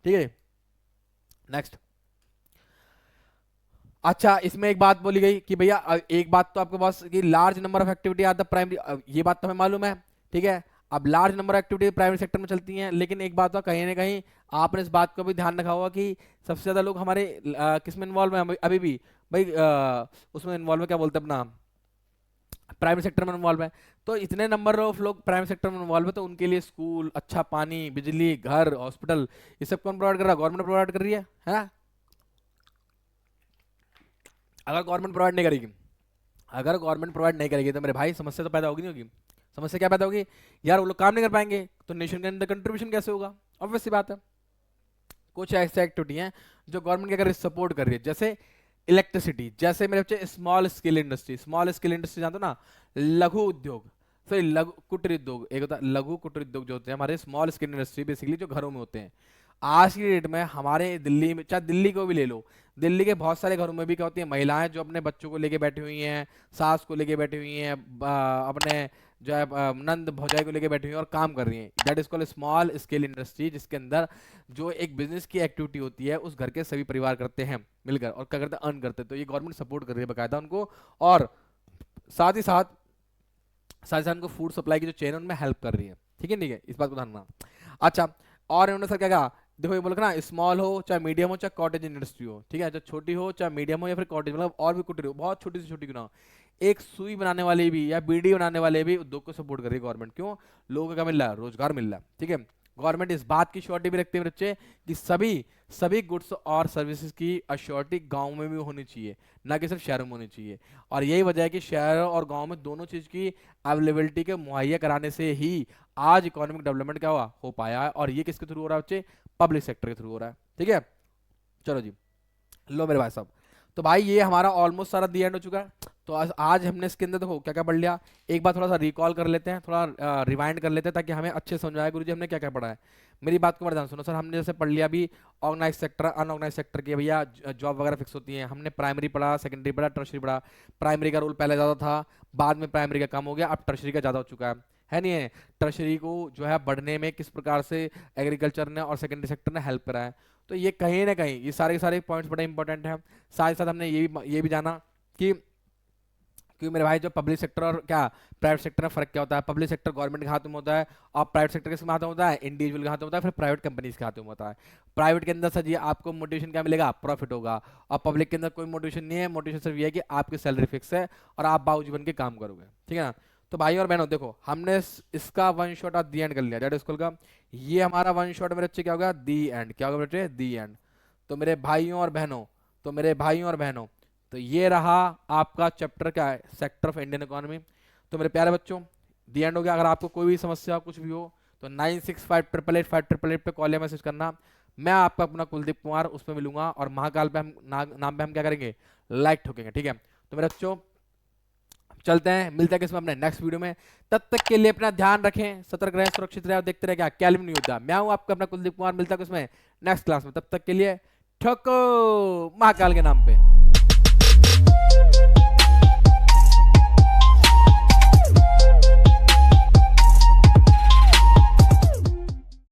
ठीक है, नेक्स्ट। अच्छा, इसमें एक बात बोली गई कि भैया एक बात तो आपके पास कि large number of activity are the primary, ये बात तो हमें मालूम है, ठीक है। अब large number of activity primary sector में चलती हैं, लेकिन एक बात तो कहीं ना कहीं आपने इस बात को भी ध्यान रखा होगा कि सबसे ज्यादा लोग हमारे किस में इन्वॉल्व हैं अभी भी भाई, उसमें इन्वॉल्व है, क्या बोलते हैं अपना, प्राइमरी सेक्टर में इन्वॉल्व है। तो इतने नंबर ऑफ लोग प्राइमरी सेक्टर में इन्वॉल्व है, तो उनके लिए स्कूल, अच्छा पानी, बिजली, घर, हॉस्पिटल, ये सब कौन प्रोवाइड कर रहा है? गवर्नमेंट प्रोवाइड कर रही है ना। अगर गवर्नमेंट प्रोवाइड नहीं करेगी, अगर गवर्नमेंट प्रोवाइड नहीं करेगी तो मेरे भाई समस्या तो पैदा होगी, नहीं होगी? समस्या क्या पैदा होगी यार, वो लोग काम नहीं कर पाएंगे तो नेशन के अंदर कंट्रीब्यूशन कैसे होगा? ऑब्वियस सी बात है। कुछ ऐसी एक्टिविटी हैं जो गवर्नमेंट क्या कर रही है, सपोर्ट कर रही है, जैसे इलेक्ट्रिसिटी, जैसे मेरे बच्चे small scale industry. Small scale industry जानते हो ना, लघु उद्योग, सॉरी लघु कुटीर उद्योग, एक होता है लघु कुटीर उद्योग जो होते हैं हमारे स्मॉल स्केल इंडस्ट्री, बेसिकली जो घरों में होते हैं। आज की डेट में हमारे दिल्ली में, चाहे दिल्ली को भी ले लो, दिल्ली के बहुत सारे घरों में भी क्या होती है, महिलाएं जो अपने बच्चों को लेके बैठी हुई हैं, सास को लेके बैठी हुई हैं, अपने जो है नंद भौजाई को लेके बैठी हुई हैं और काम कर रही हैं। That is called small scale industry, जिसके अंदर जो एक बिजनेस की एक्टिविटी होती है उस घर के सभी परिवार करते हैं मिलकर, और क्या करते हैं, अर्न करते हैं। तो ये गवर्नमेंट सपोर्ट कर रही है बाकायदा उनको, और साथ ही साथ उनको फूड सप्लाई की जो चेन है उनमें हेल्प कर रही है। ठीक है, ठीक है, इस बात को ध्यान रखना। अच्छा, और इन्होंने सर क्या कहा, देखो ये बोला ना, स्मॉल हो चाहे मीडियम हो चाहे कॉटेज इंडस्ट्री हो, ठीक है, चाहे छोटी हो चाहे मीडियम हो या फिर कॉटेज, मतलब और भी कुटीर हो, बहुत छोटी से छोटी क्यों ना हो, एक सुई बनाने वाले भी या बीड़ी बनाने वाले भी उद्योग को सपोर्ट कर रही है गवर्नमेंट। क्यों? लोगों को क्या मिल रहा है, रोजगार मिल रहा है। ठीक है, गवर्नमेंट इस बात की श्योरिटी भी रखते हैं बच्चे कि सभी गुड्स और सर्विसेज की अश्योरिटी गांव में भी होनी चाहिए, ना कि सिर्फ शहरों में होनी चाहिए। और यही वजह है कि शहर और गांव में दोनों चीज की अवेलेबिलिटी के मुहैया कराने से ही आज इकोनॉमिक डेवलपमेंट क्या हुआ, हो पाया है। और ये किसके थ्रू हो रहा है बच्चे? पब्लिक सेक्टर के थ्रू हो रहा है। ठीक है, चलो जी, लो मेरे भाई साहब, तो भाई ये हमारा ऑलमोस्ट सारा दी एंड हो चुका है। तो आज हमने इसके अंदर देखो क्या क्या पढ़ लिया। एक बार थोड़ा सा रिकॉल कर लेते हैं, थोड़ा रिवाइंड कर लेते हैं ताकि हमें अच्छे समझ आए गुरुजी हमने क्या क्या पढ़ा है। मेरी बात को बड़ा ध्यान सुनो सर। हमने जैसे पढ़ लिया अभी ऑर्गेनाइज सेक्टर, अनऑर्गेनाइज सेक्टर की भैया जॉब वगैरह फिक्स होती है। हमने प्राइमरी पढ़ा, सेकेंडरी पढ़ा, टर्शरी पढ़ा। प्राइमरी का रोल पहले ज़्यादा था, बाद में प्राइमरी का कम हो गया, अब टर्शरी का ज़्यादा हो चुका है नहीं है? टर्शरी को जो है बढ़ने में किस प्रकार से एग्रीकल्चर ने और सेकेंडरी सेक्टर ने हेल्प करा है। तो ये कहीं ना कहीं ये सारे के सारे पॉइंट्स बड़े इंपॉर्टेंट हैं। साथ ही साथ हमने ये भी जाना कि क्योंकि मेरे भाई जो पब्लिक सेक्टर और क्या प्राइवेट सेक्टर में फर्क क्या होता है। पब्लिक सेक्टर गवर्नमेंट के हाथ में होता है, और प्राइवेट सेक्टर किसके हाथ में होता है? इंडिविजुअल के हाथ में होता है, फिर प्राइवेट कंपनीज के हाथ में होता है। प्राइवेट के अंदर सर जी आपको मोटिवेशन क्या मिलेगा? प्रॉफिट होगा। और पब्लिक के अंदर कोई मोटिवेशन नहीं है, मोटिवेशन सिर्फ ये है कि आपकी सैलरी फिक्स है और आप बाबूजी बन के काम करोगे। ठीक है ना? तो भाई और बहनों देखो, हमने इसका one shot of the and कर लिया, दैट स्कूल का। ये हमारा वन शॉट मेरे बच्चे क्या होगा? दी एंड। क्या होगा बेटे? दी एंड। तो मेरे भाइयों और बहनों, तो ये रहा आपका चैप्टर क्या है? Sector of Indian economy. तो मेरे प्यारे बच्चों, दी एंड हो गया। अगर आपको कोई भी समस्या कुछ भी हो तो 9658885888 पे कॉल या मैसेज करना। मैं आपका अपना कुलदीप कुमार उस पर मिलूंगा, और महाकाल पे हम नाम पे हम क्या करेंगे? लाइक ठोकेंगे। ठीक है, तो मेरे बच्चों चलते हैं, मिलते हैं किसमें? अपने नेक्स्ट वीडियो में। तब तक के लिए अपना ध्यान रखें, सतर्क रहें, सुरक्षित रहें और देखते रहे क्या कैलविन योद्धा। मैं हूं आपका अपना कुलदीप कुमार, मिलता है किसमें? नेक्स्ट क्लास में। तब तक के लिए ठोको महाकाल के नाम पे।